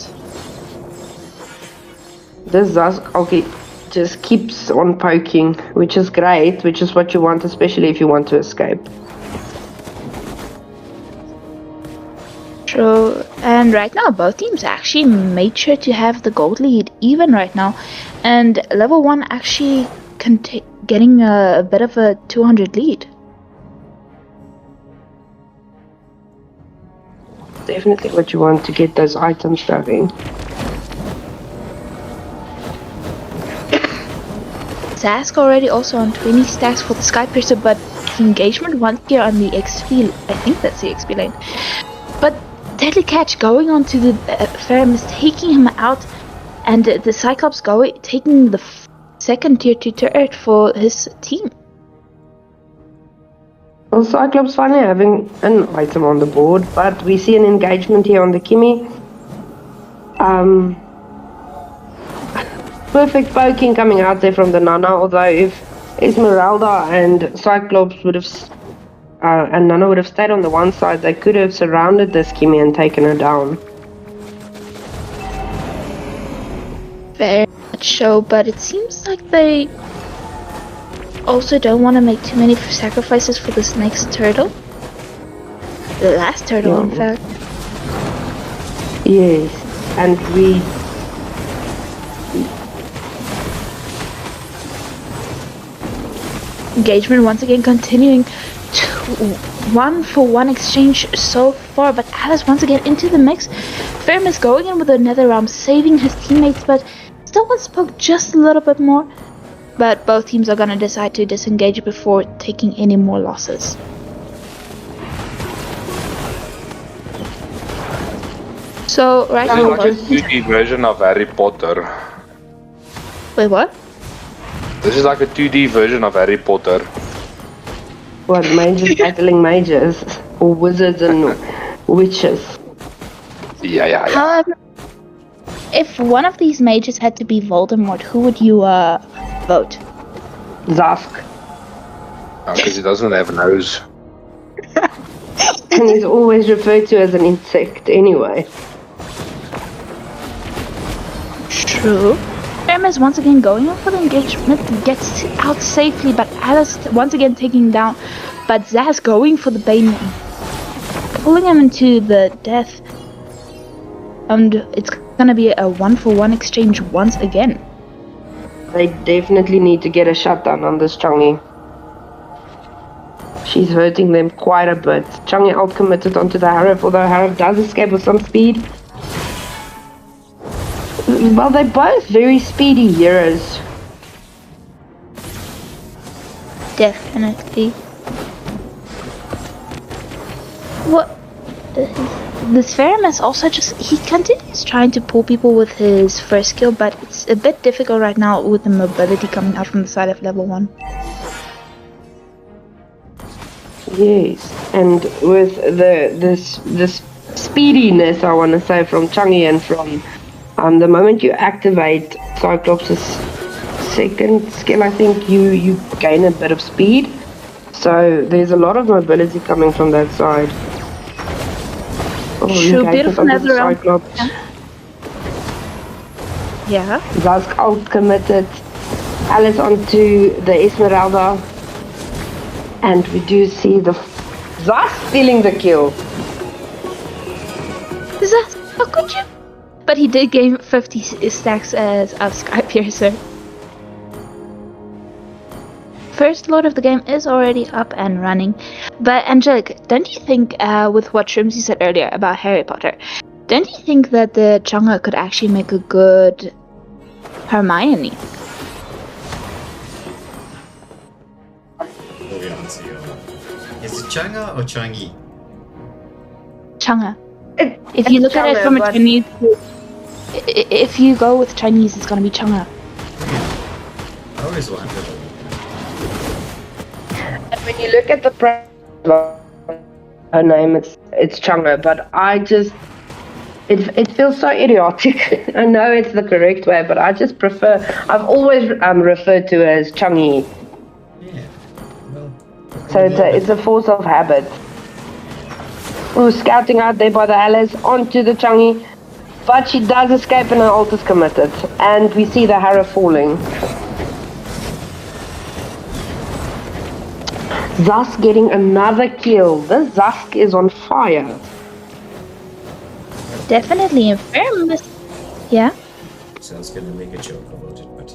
This Zask, okay, just keeps on poking, which is great, which is what you want, especially if you want to escape. True, and right now both teams actually made sure to have the gold lead even right now, and level 1 actually getting a bit of a 200 lead. Definitely what you want to get those items going. Zask already also on 20 stacks for the Sky Piercer, but engagement once here on the XP, I think that's the XP lane. But Deadly Catch going on to the Ferrum, taking him out, and the Cyclops taking the second tier 2 turret for his team. Well, Cyclops finally having an item on the board, but we see an engagement here on the Kimi. Perfect poking coming out there from the Nana, although if Esmeralda and Cyclops would have and Nana would have stayed on the one side, they could have surrounded this Kimi and taken her down. Very much so, but it seems like they also don't want to make too many sacrifices for this next turtle. The last turtle, in fact. Yes, and we... Engagement once again continuing to 1-for-1 exchange so far, but Alice once again into the mix. Ferrum is going in with another round, saving his teammates, but still wants to poke just a little bit more. But both teams are going to decide to disengage before taking any more losses. So right now, This is like a 2D version of Harry Potter. Wait, what? This is like a 2D version of Harry Potter. What, mages battling mages? Or wizards and witches? Yeah. However, if one of these mages had to be Voldemort, who would you vote? Zask. Because he doesn't have a nose. And he's always referred to as an insect anyway. True. Ferrum is once again going on for the engagement, gets out safely, but Alice once again taking down. But Zaz going for the Bane, pulling him into the death. And it's gonna be a 1-for-1 exchange once again. They definitely need to get a shutdown on this Changi. She's hurting them quite a bit. Changi out-committed onto the Harif, although Harif does escape with some speed. Well, they're both very speedy heroes. Definitely. What? This Ferrum is also he continues trying to pull people with his first skill, but it's a bit difficult right now with the mobility coming out from the side of level 1. Yes, and with this speediness, I want to say, from Changi and from the moment you activate Cyclops' second skill, I think you gain a bit of speed. So there's a lot of mobility coming from that side. True, beautiful another round. Cyclops. Yeah. Zask out committed. Alice onto the Esmeralda. And we do see the Zask stealing the kill. Zask, how could you? But he did gain 50 stacks as a Sky Piercer. first Lord of the game is already up and running. But Angelic, don't you think, with what Shrimsy said earlier about Harry Potter, don't you think that the Changa could actually make a good Hermione? Will we answer you? Is it Changa or Changi? Changa. It- If you it's look at it Changa, from a but- Chinese, if you go with Chinese, it's gonna be Changa. I always wanted it. And when you look at the her name, it's Changa, but I just it feels so idiotic. I know it's the correct way, but I just prefer. I've always referred to her as Changi, Yeah. Well, so it's a force of habit. Ooh, scouting out there by the allies onto the Changi, but she does escape and her ult is committed, and we see the Hera falling. Zusk getting another kill. This Zusk is on fire. Definitely, in fairness. Yeah. so I was gonna make a joke about it, but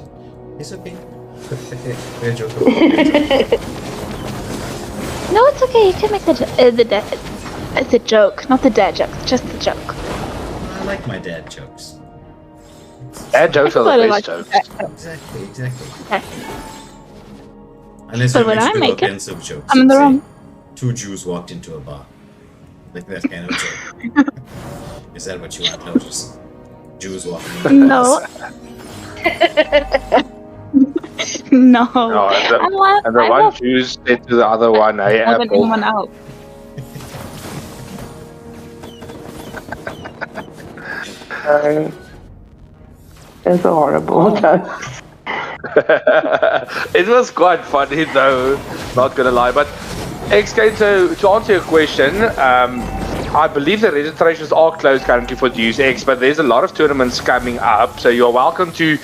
it's okay. We're joking about it. No, it's okay. You can make the joke, not the dad joke. Just the joke. I like my dad jokes. Dad jokes are the Well, best like- jokes. Exactly. Okay. Unless But you when make I real make it, offensive jokes. I'm in the Say, wrong. Two Jews walked into a bar. Like that kind of joke. Is that what you want, Lotus? Jews walking into No. No. No, and the I one love Jew said to the other one, "Hey, more than Apple." anyone else. It's a horrible joke. It was quite funny though, not gonna lie. But XK, to answer your question, I believe the registrations are closed currently for Deus Ex, but there's a lot of tournaments coming up, so you're welcome to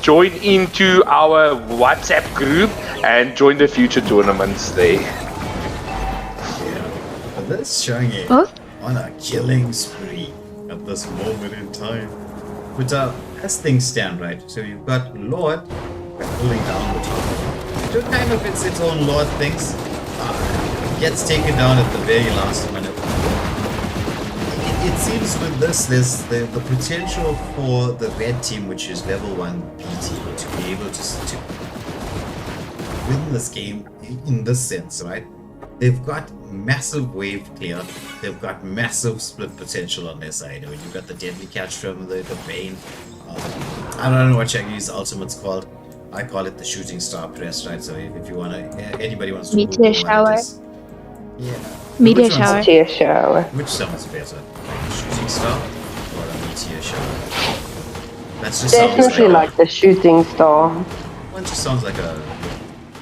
join into our WhatsApp group and join the future tournaments there. Yeah. But this showing it Both? on a killing spree at this moment in time. But as things stand, right? So you've got Lord pulling down the top. So kind of it's its own Lord things. Gets taken down at the very last minute. It seems with this, there's the potential for the red team, which is level 1 B team, to be able to win this game in this sense, right? They've got massive wave clear. They've got massive split potential on their side. I mean, you've got the deadly catch from the Bane. I don't know what Shaggy's ultimate's called. I call it the shooting star press, right? So if you wanna, anybody wants to Meteor Google what it shower. is. Yeah. Meteor Which one's- shower. Tear shower. Which sounds better? Like a shooting star or a meteor shower? That just sounds Definitely like, like the shooting star. one just sounds like a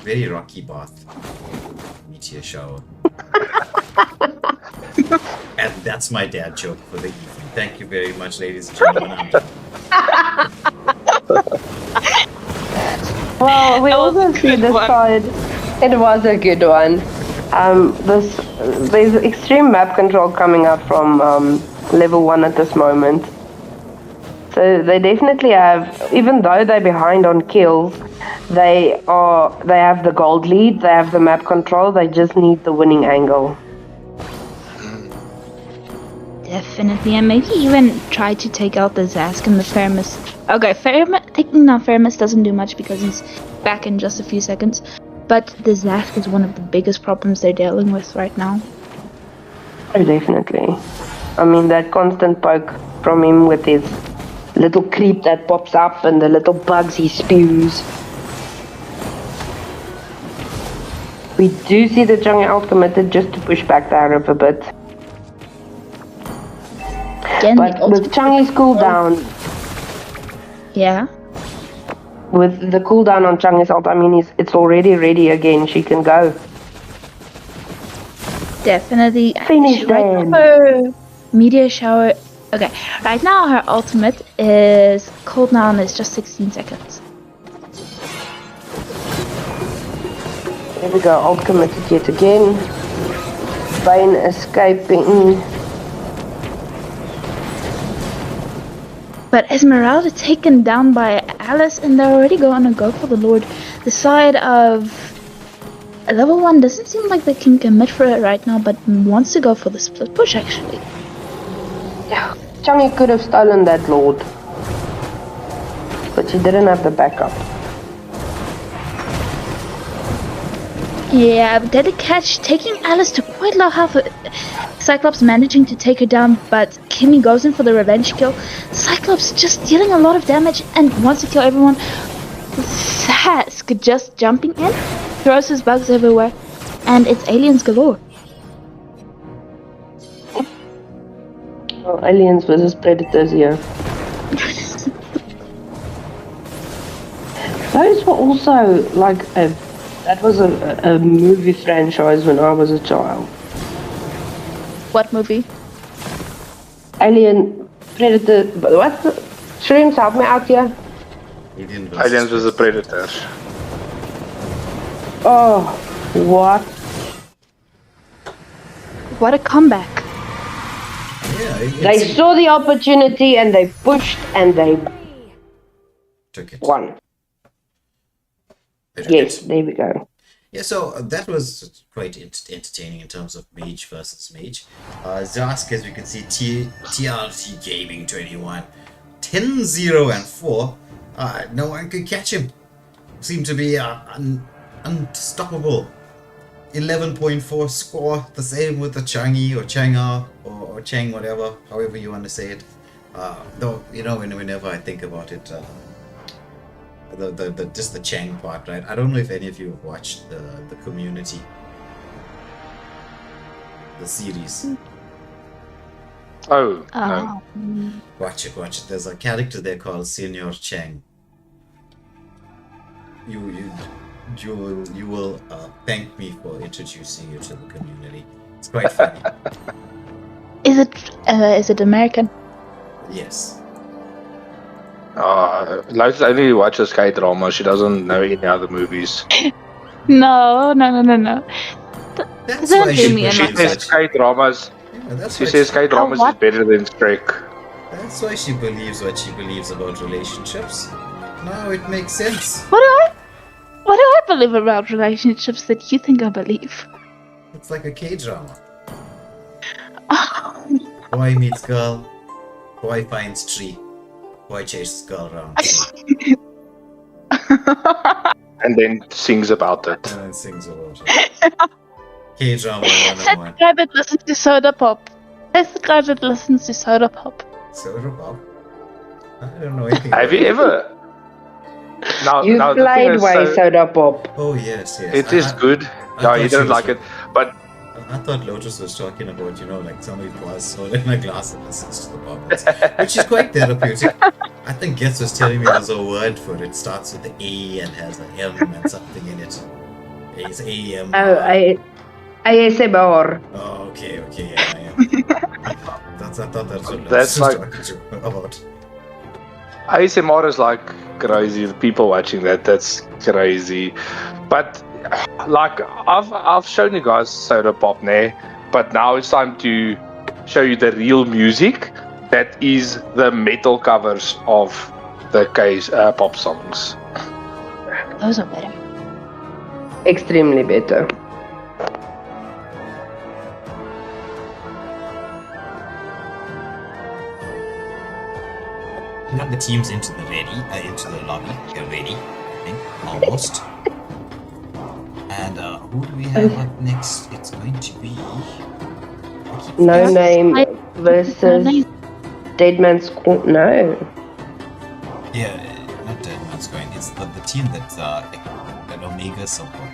very rocky bath. Meteor shower. And that's my dad joke for the evening. Thank you very much, ladies and gentlemen. I'm done. Well, we also see this side. It was a good one. There's extreme map control coming up from level 1 at this moment. So they definitely have, even though they're behind on kills, they have the gold lead, they have the map control, they just need the winning angle. Definitely, and maybe even try to take out the Zask and the Fermus. Okay, taking down Fermus doesn't do much because he's back in just a few seconds. But the Zask is one of the biggest problems they're dealing with right now. Oh, definitely. I mean, that constant poke from him with his little creep that pops up and the little bugs he spews. We do see the Chang'e out committed just to push back the Arab a bit. Again, But the with Chang'e's cooldown, yeah, with the cooldown on Chang'e's ult, I mean, it's already ready again. She can go. definitely. Finish Right now them. her meteor shower. Okay, right now her ultimate is cooldown is just 16 seconds. There we go, ult committed yet again. Bane escaping. But Esmeralda taken down by Alice, and they're already going to go for the Lord. The side of level 1 doesn't seem like they can commit for it right now, but wants to go for the split push actually. Yeah, Changi could have stolen that Lord. But she didn't have the backup. Yeah, but Deadly Catch taking Alice to quite low health. Cyclops managing to take her down, but Kimmy goes in for the revenge kill. Cyclops just dealing a lot of damage and wants to kill everyone. Sask just jumping in, throws his bugs everywhere, and it's aliens galore. Oh, aliens versus predators here. Those were also like that was a movie franchise when I was a child. What movie? Alien, Predator, what? Shrooms, help me out here. Aliens vs Predators. Oh, what? What a comeback. Yeah, They saw the opportunity and they pushed and they took it. won. They took Yes, it. there we go. Yeah, so that was quite entertaining in terms of mage versus mage. Zask, as we can see, TRT Gaming 21, 10-0 and 4. No one could catch him. Seemed to be unstoppable. 11.4 score, the same with the Changi or Changa or Chang, whatever, however you want to say it. Though, you know, whenever I think about it, the just the Chang part, right? I don't know if any of you have watched the Community, the series. Oh, no. Watch it. There's a character there called Senior Chang. You will thank me for introducing you to the community. It's quite funny. Is it American? Yes. Lotus only watches K-drama. She doesn't know any other movies. No. That's Don't why do she me in She like believes says what K-dramas. yeah, that's She why says K-dramas is what? better than Shrek. that's why she believes what she believes about relationships. Now it makes sense. What do I believe about relationships that you think I believe? It's like a K-drama. Boy meets girl, boy finds tree, boy chases girl around, And then sings about it. and then sings about it. K-drama 101. That's the guy that listens to Soda Pop. That's the guy that listens to Soda Pop. Soda pop? I don't know anything Have about you it. ever? Now, You now the thing played is, Way so- Soda Pop. Oh yes. It is good. I No, thought you she didn't was like it. But I thought Lotus was talking about, you know, like somebody pours soda in a glass and listens to the bubbles, which is quite therapeutic. I think Gets was telling me there's a word for it. It starts with the A and has an M and something in it. It's A-M. Oh, ASMR. Oh, okay, yeah. I thought that's what Lotus That's was like- talking to you about. ASMR is like crazy. The people watching that's crazy. But like I've shown you guys Soda Pop now, but now it's time to show you the real music that is the metal covers of the pop songs. Those are better. Extremely better. We got the teams into the lobby. They're ready, I think, almost. And who do we have up next? It's going to be No Name No versus Name. Dead Man's Corner. No. Yeah, not Dead Man's Going. It's the team that's an Omega support.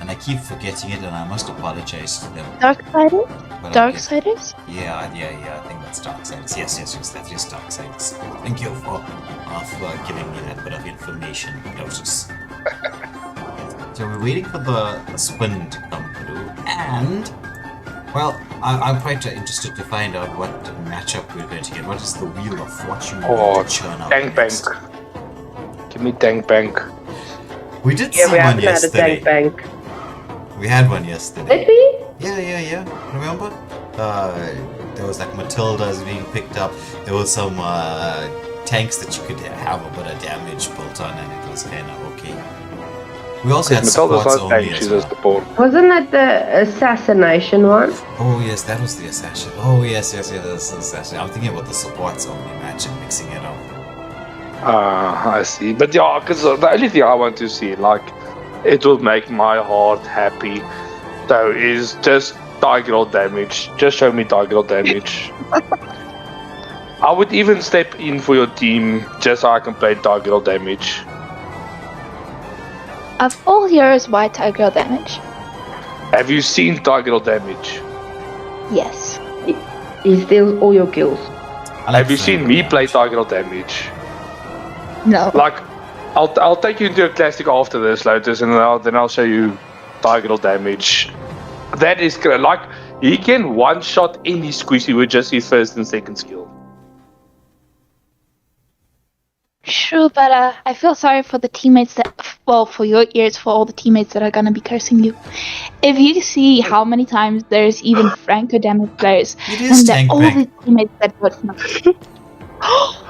And I keep forgetting it, and I must apologize to them. Darksiders? But Darksiders? Yeah, I think that's Darksiders. Yes, that is Darksiders. Thank you for giving me that bit of information, Lotus. So we're waiting for the spin to come through, and well, I'm quite interested to find out what matchup we're going to get. What is the Wheel of Fortune going to churn out Tank next? Bank. Give me Tank Bank. We did Yeah, see we one haven't had a yesterday. tank bank. We had one yesterday. Did we? Yeah. Remember? There was like Matildas being picked up. There was some tanks that you could have a bit of damage built on, and it was kind of okay. We also had Matilda's supports not tank, only as she's a well. support. Wasn't that the assassination one? Oh yes, that was the assassin. Oh yes, that's the assassin. I'm thinking about the supports only match and mixing it up. I see. But yeah, because the only thing I want to see, like, it will make my heart happy. So is just target roll damage. Just show me target roll damage. I would even step in for your team just so I can play target roll damage. Of all heroes, why Tiger damage? Have you seen target roll damage? Yes. He steals all your kills. Have you seen me play target roll damage? No. Like, I'll take you into a classic after this, Lotus, and then I'll show you target roll damage. That is like, he can one-shot any squishy with just his first and second skill. True, but I feel sorry for the teammates for your ears, for all the teammates that are gonna be cursing you. If you see how many times there's even Franco damage players, and all the teammates that got knocked.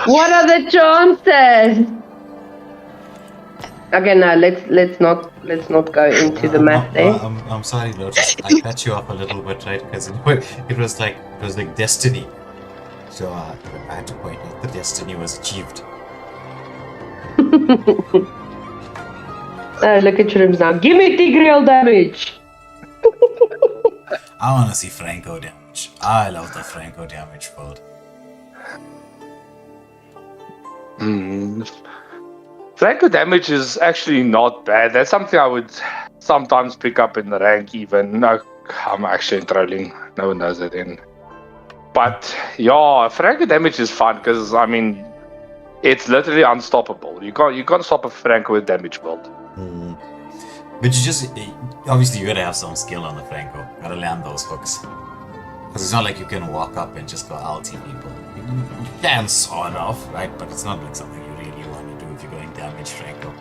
What are the chances? Okay, no, let's not go into the math there. I'm sorry, Lotus. I cut you off a little bit, right? Because it was like destiny. So I had to point out the destiny was achieved. Look at Shrooms now. Give me Tigreal damage. I want to see Franco damage. I love the Franco damage build. Franco damage is actually not bad. That's something I would sometimes pick up in the rank even. No, I'm actually trolling. No one knows that in. But yeah, Franco damage is fun because, I mean, it's literally unstoppable. You can't stop a Franco with damage build. But you just, obviously you gotta have some skill on the Franco. Gotta land those hooks. Because it's not like you can walk up and just go LT people. You can sort of, right? But it's not like something you really want to do if you're going damage Franco.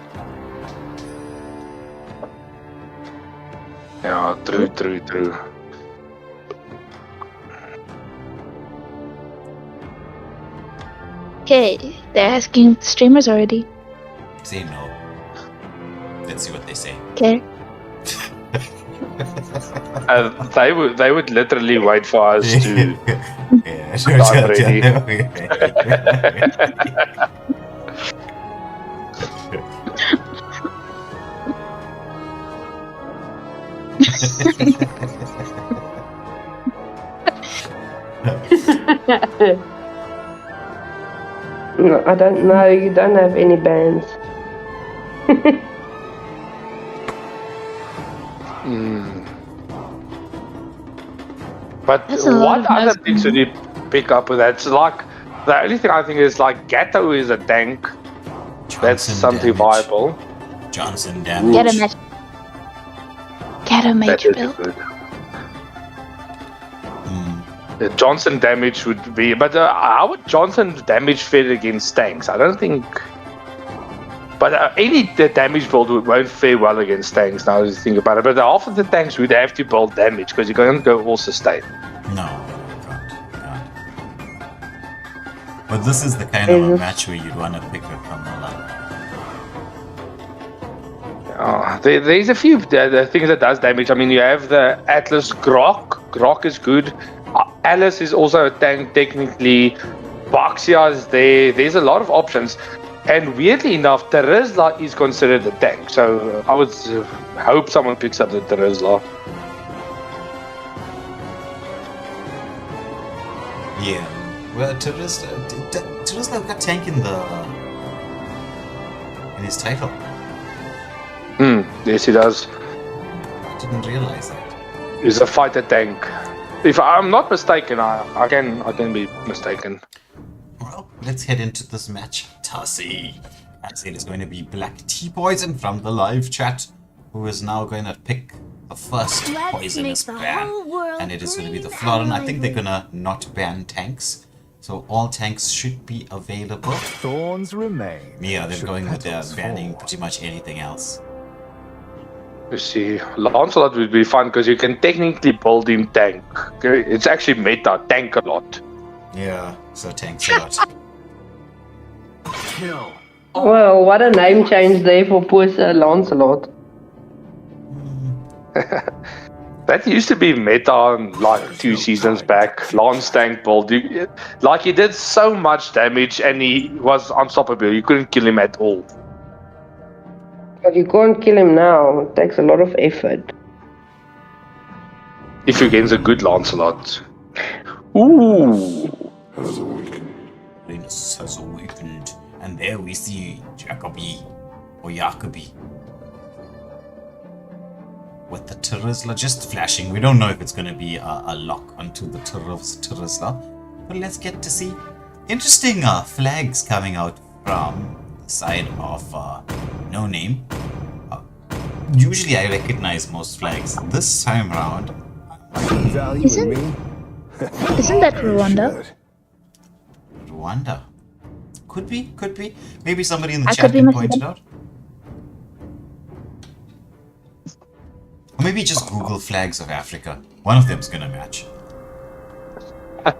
Yeah, true. Okay, they're asking streamers already. Say no. Let's see what they say. Okay. They would literally wait for us to start ready. No, I don't know. You don't have any bands. But what other things should you pick up with that? It's like, the only thing I think is like Gatto is a tank. Johnson That's something damage. viable. Johnson damage. Get a major That is build. good. The Johnson damage would be, but how would Johnson damage fare against tanks? I don't think. But any damage build won't fare well against tanks. Now, as you think about it, but half of the tanks would have to build damage because you can't go all sustain. No, you can't. But this is the kind of a match where you'd want to pick a Kamala. There's a few the things that does damage. I mean, you have the Atlas Grok. Grok is good. Alice is also a tank technically. Baxia is there. There's a lot of options. And weirdly enough, Terizla is considered a tank. So I would hope someone picks up the Terizla. Yeah. Well, Terizla got tank in his title. Yes, he does. I didn't realize that. He's a fighter tank. If I'm not mistaken, I can be mistaken. Well, let's head into this match. Tussie. I said it's going to be Black Tea Poison from the live chat, who is now going to pick the first poisonous ban. And it is going to be the Florin. I think they're going to not ban tanks. So all tanks should be available. Thorns remain. Yeah, they're going with their banning pretty much anything else. You see, Lancelot would be fun because you can technically build him tank. It's actually meta tank a lot. Yeah, so tanks a lot. Kill. Well, what a name change there for poor Sir Lancelot. That used to be meta on like 2 seasons back. Lance tank build. Like he did so much damage and he was unstoppable. You couldn't kill him at all. But you can't kill him now. It takes a lot of effort. If you're against a good Lancelot. Ooh. Linus has awakened. And there we see Jacoby, or Jacoby, with the Tirisla just flashing. We don't know if it's going to be a lock onto the Tirisla, but let's get to see. Interesting flags coming out from the side of No Name. Usually I recognize most flags. This time round, Isn't that Rwanda? Rwanda. Could be. Maybe somebody in the I chat could be can point it mistaken. out. Or maybe just Google flags of Africa. One of them's gonna match. The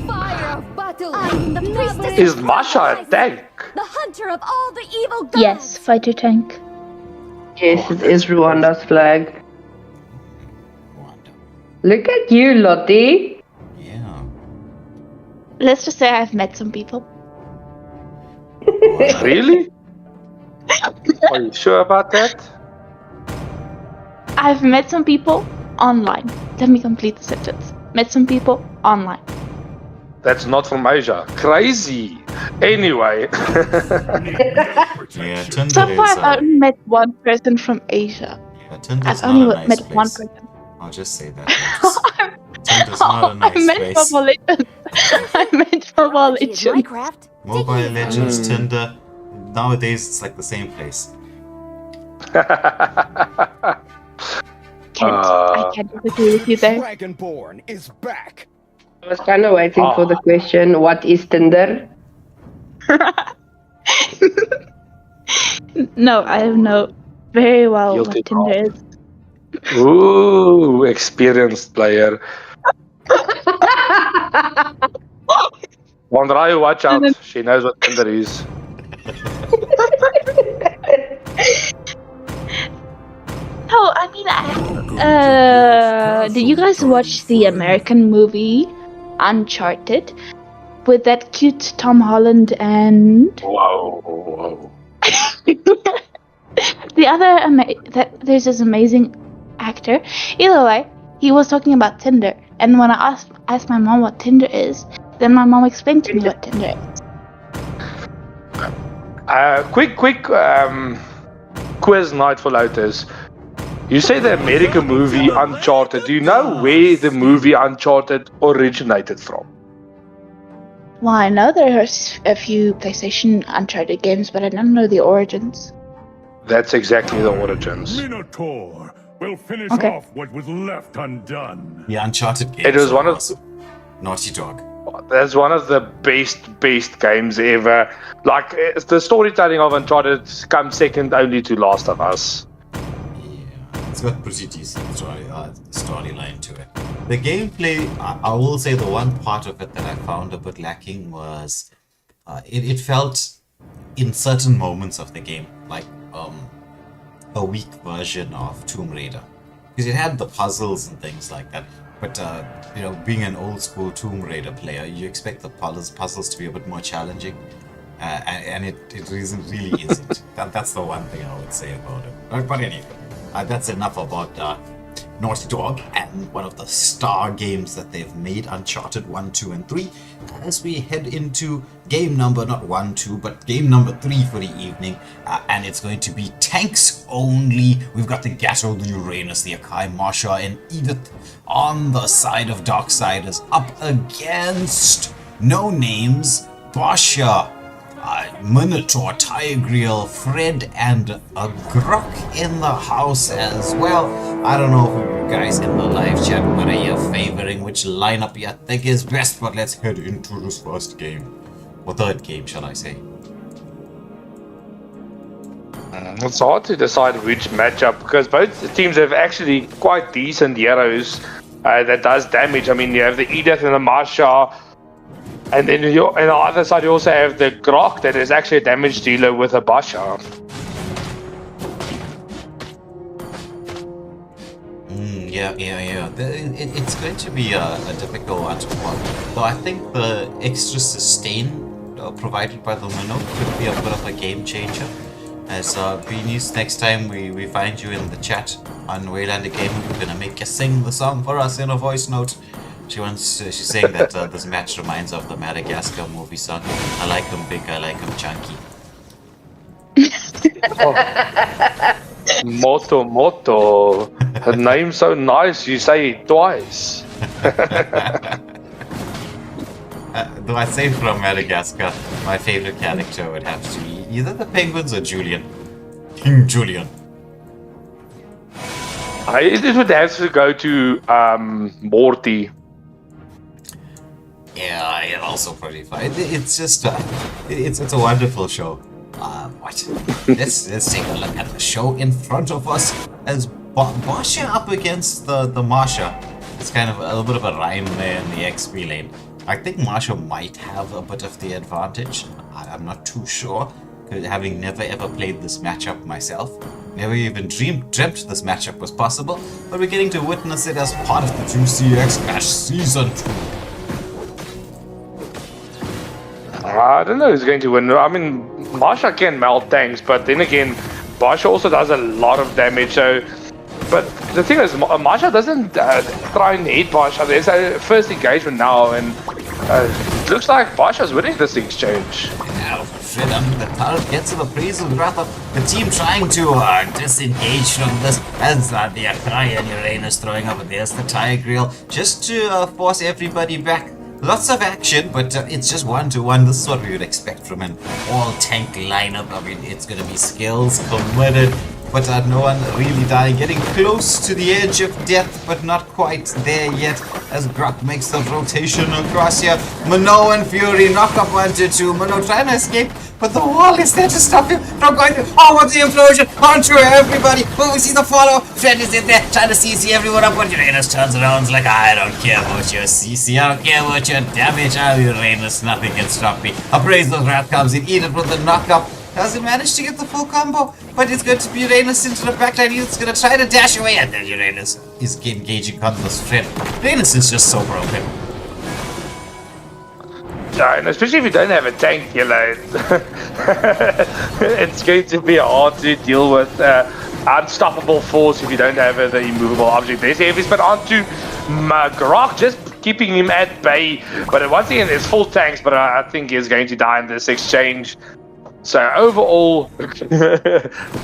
fire of battle. I'm the priestess. Is Masha a tank? The hunter of all the evil gods. Yes, fighter tank. Yes, it is Rwanda's flag. Rwanda. Look at you, Lottie. Yeah. Let's just say I've met some people. Really? Are you sure about that? I've met some people online. Let me complete the sentence. Met some people online. That's not from Asia. Crazy. Anyway. Yeah, Tinder So far, is. I've only met one person from Asia. Yeah, Tinder's I've only not a nice met place. one person. I'll just say that. Tinder's not a nice I met place. Mobile Legends. I met Mobile Technology is Legends. Minecraft. Mobile Legends, Tinder. Nowadays, it's like the same place. I can't disagree with you there. Dragonborn is back. I was kind of waiting for the question, what is Tinder? No, I know very well Guilty what Tinder is. Ooh, experienced player. Wandrai, watch out. She knows what Tinder is. No, I mean, did you guys watch the American movie Uncharted with that cute Tom Holland and Whoa. the other there's this amazing actor. Either way, he was talking about Tinder, and when I asked my mom what Tinder is, then my mom explained to me what Tinder is. Quick quiz night for Lotus. You say the American movie Uncharted. Do you know where the movie Uncharted originated from? Well, I know there are a few PlayStation Uncharted games, but I don't know the origins. That's exactly the origins. Minotaur will finish Okay. off what was left undone. The Uncharted games. It was are one of- awesome. Naughty Dog. That's one of the best games ever. Like, the storytelling of Uncharted comes second only to Last of Us. Yeah, it's got pretty decent storyline to it. The gameplay, I will say the one part of it that I found a bit lacking was it felt in certain moments of the game like a weak version of Tomb Raider, because it had the puzzles and things like that. But being an old school Tomb Raider player, you expect the puzzles to be a bit more challenging, and it really isn't. That's the one thing I would say about it. But anyway, that's enough about Naughty Dog and one of the star games that they've made, Uncharted 1, 2, and 3. As we head into game number, not 1, 2, but game number 3 for the evening, and it's going to be tanks only. We've got the Gato, the Uranus, the Akai, Marsha, and Edith on the side of Darksiders, up against No Names, Basha, Minotaur, Tigreal, Fred, and a Grok in the house as well. I don't know who you guys in the live chat, what are you favoring, which lineup you think is best, but let's head into this first game. Or third game, shall I say. It's hard to decide which matchup because both teams have actually quite decent heroes that does damage. I mean, you have the Edith and the Marsha, and then on the other side you also have the Grok that is actually a damage dealer with a Basha. Yeah. It's going to be a difficult one to plot. Though I think the extra sustain provided by the minnow could be a bit of a game changer. As Beanies, next time we find you in the chat on Waylander Gaming, we're gonna make you sing the song for us in a voice note. She's saying that this match reminds her of the Madagascar movie song. I like him big, I like him chunky. Moto. Her name's so nice, you say it twice. Though I say from Madagascar, my favorite character would have to be either the penguins or Julian. King Julian. It would have to go to Morty. Yeah, also pretty fun. It's just, it's a wonderful show. What? Let's take a look at the show in front of us as Basha up against the Marsha. It's kind of a little bit of a rhyme there in the XP lane. I think Marsha might have a bit of the advantage. I'm not too sure, having never ever played this matchup myself. Never even dreamt this matchup was possible, but we're getting to witness it as part of the Juicy X Clash Season 2. I don't know who's going to win. I mean, Marsha can melt tanks, but then again, Basha also does a lot of damage, so... But the thing is, Marsha doesn't try and hit Basha. There's a first engagement now, and it looks like Basha's winning this exchange. Now, Fred under the turret gets the praise of wrath of the team trying to disengage from this as the Akai and Uranus throwing up. There's the Tire Grill just to force everybody back. Lots of action, but it's just 1-to-1. This is what we would expect from an all-tank lineup. I mean, it's going to be skills committed, but no one really dying. Getting close to the edge of death, but not quite there yet, as Grok makes the rotation across here. Minnow and Fury knock up 1-2. Minnow trying to escape, but the wall is there to stop him from going to... Oh, what's the implosion? Onto everybody. Oh, we see the follow. Fred is in there trying to CC everyone up, but Uranus turns around. It's like, I don't care about your CC. I don't care about your damage. Uranus, nothing can stop me. Appraiser's Wrath comes in. Edith with the knockup. Doesn't manage to get the full combo, but it's going to be Uranus into the backline. He's going to try to dash away, and then Uranus is engaging on this Fred. Uranus is just so broken. Yeah, and especially if you don't have a tank, you know, it's going to be hard to deal with unstoppable force if you don't have the immovable object. There's heavy spin onto Grok, just keeping him at bay. But once again, there's full tanks, but I think he's going to die in this exchange. So overall,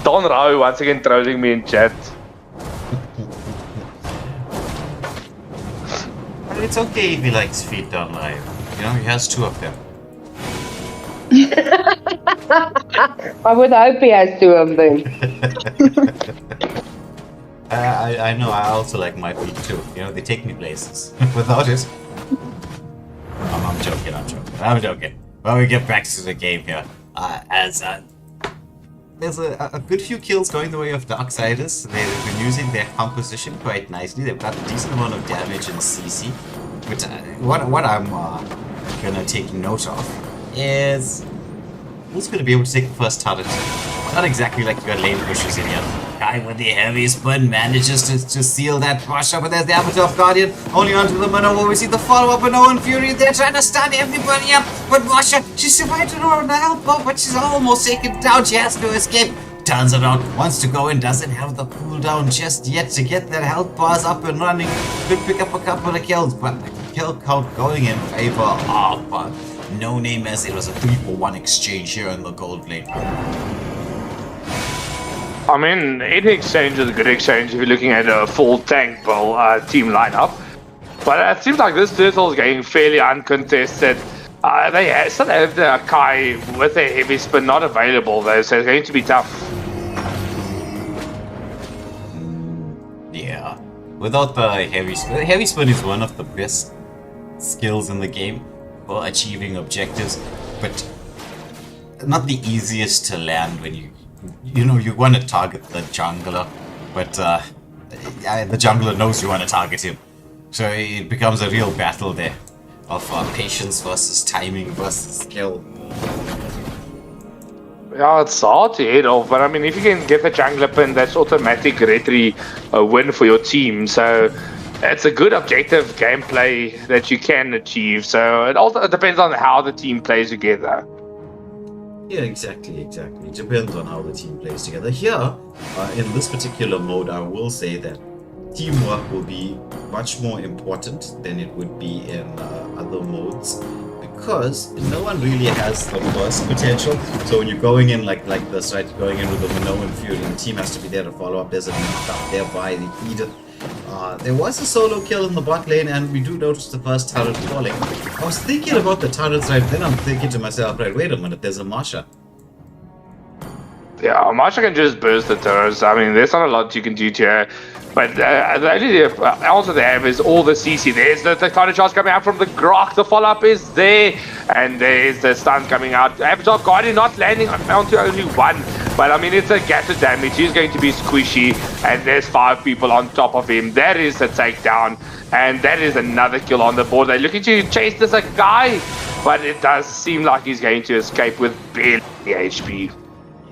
Don Rao once again trolling me in chat. It's okay if he likes feet down live. You know, he has 2 of them. I would hope he has 2 of them. I know, I also like my feet too. You know, they take me places. Without it. I'm joking. Well, we get back to the game here. There's a good few kills going the way of Darksiders. They've been using their composition quite nicely. They've got a decent amount of damage in CC. But what I'm gonna take note of is who's gonna be able to take the first turret. Not exactly like you got lane pushes in here. Guy with the heavy spin manages to seal that push up, but there's the Avatar of Guardian only onto the Minnow where we see the follow-up and Owen Fury. They're trying to stun everybody up, but Masha, she survived to her the help block, but she's almost taken down. She has to escape. Turns around, wants to go in, doesn't have the cooldown just yet to get that health bars up and running. Could pick up a couple of kills, but the kill count going in favor of No Name, as it was a 3-for-1 exchange here in the gold lane. I mean, any exchange is a good exchange if you're looking at a full tank team lineup. But it seems like this turtle is getting fairly uncontested. They still have the Kai with a heavy spin not available though, so it's going to be tough. Yeah, without the heavy spin is one of the best skills in the game for achieving objectives, but not the easiest to land when you want to target the jungler, but the jungler knows you want to target him, so it becomes a real battle there of patience versus timing versus skill. Yeah, it's hard to head off, but I mean, if you can get the jungler pin, that's automatic retry win for your team. So it's a good objective gameplay that you can achieve. So it also depends on how the team plays together. Yeah, exactly. It depends on how the team plays together. Here, in this particular mode, I will say that teamwork will be much more important than it would be in other modes, because no one really has the burst potential. So when you're going in like this, right, going in with the Minoan Fury, the team has to be there to follow up. There's a knock up there by the Edith. There was a solo kill in the bot lane, and we do notice the first turret falling. I was thinking about the turrets right then. I'm thinking to myself, right, wait a minute, there's a Marsha. Yeah, Marsha can just burst the turrets. I mean, there's not a lot you can do to her. But the only also they have is all the CC. There's the tectonic charge coming out from the Grok. The follow-up is there. And there's the stuns coming out. Avatar Guardian not landing onto only one. But I mean, it's a gather damage. He's going to be squishy. And there's 5 people on top of him. That is a takedown. And that is another kill on the board. They're looking to chase this guy. But it does seem like he's going to escape with barely HP.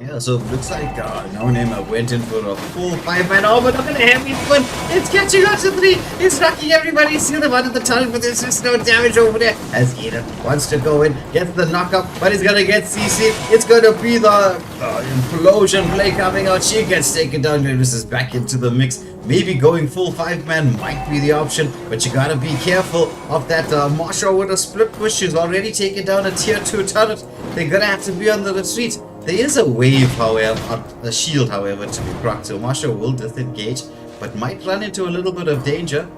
Yeah, so it looks like No Name went in for a full 5-man. Oh, but look at the heavy one. It's catching up to 3. It's knocking everybody. See them out of the tunnel, but there's just no damage over there. As Edith wants to go in, gets the knockup, but he's gonna get CC. It's gonna be the implosion play coming out. She gets taken down. This is back into the mix. Maybe going full 5-man might be the option, but you gotta be careful of that Marsha with a split push. She's already taken down a tier 2 turret. They're gonna have to be on the retreat. There is a wave, however, a shield, however, to be procced, so Marsha will disengage, but might run into a little bit of danger.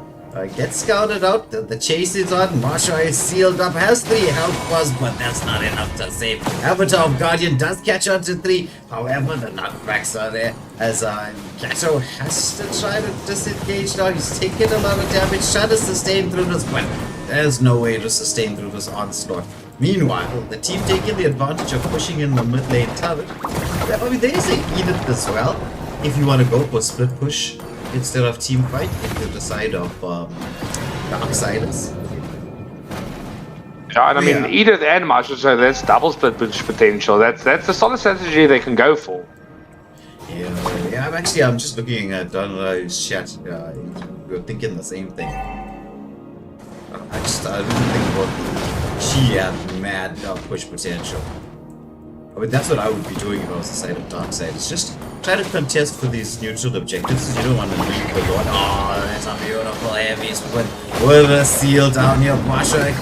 Gets scouted out, the chase is on, Marsha is sealed up, has 3 health bars, but that's not enough to save. Avatar Guardian does catch on to 3, however, the knockbacks are there, as Gato has to try to disengage now. He's taking a lot of damage, trying to sustain through this, but there's no way to sustain through this onslaught. Meanwhile, the team taking the advantage of pushing in the mid lane turret. I mean, there is a Edith as well. If you want to go for split push instead of team fight, into the side of Darksiders. Yeah, and I mean, Edith and Marsha, so that's double split push potential. That's a solid strategy they can go for. Yeah, I'm just looking at Donald's chat. We're thinking the same thing. I didn't think about she had mad push potential. I mean, that's what I would be doing if I was the side of Darkseid. It's just try to contest for these neutral objectives. You don't want to leave the Lord. Oh, that's a beautiful heavy split with a seal down here. Marsha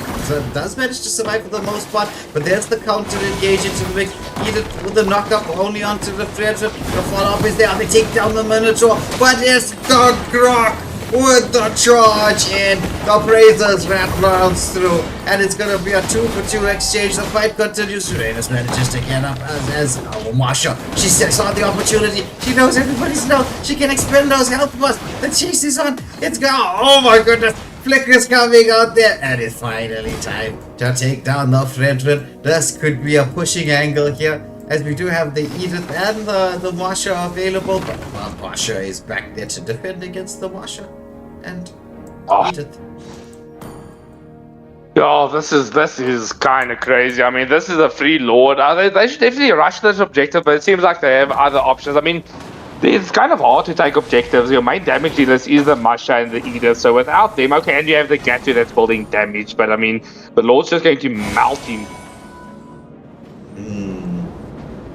does manage to survive for the most part, but there's the counter engage into the mix. Edith with the knockup only onto the Frederick. The follow-up is there. They take down the Minotaur, but it's the Grok with the charge in. The Brazers wrap rounds through, and it's gonna be a 2-for-2 exchange. The fight continues. Uranus manages to get up as Marsha. She saw the opportunity. She knows everybody's low. She can expend those health bars. The chase is on. It's gone. Oh my goodness. Flicker's coming out there, and it's finally time to take down the Fredrin. This could be a pushing angle here, as we do have the Edith and the Marsha available, but Marsha is back there to defend against the Marsha and Edith. Oh, this is kind of crazy. I mean, this is a free lord. They should definitely rush this objective, but it seems like they have other options. I mean, it's kind of hard to take objectives. Your main damage dealers is the Marsha and the Edith, so without them, okay, and you have the Gatu that's building damage, but I mean, the Lord's just going to melt him.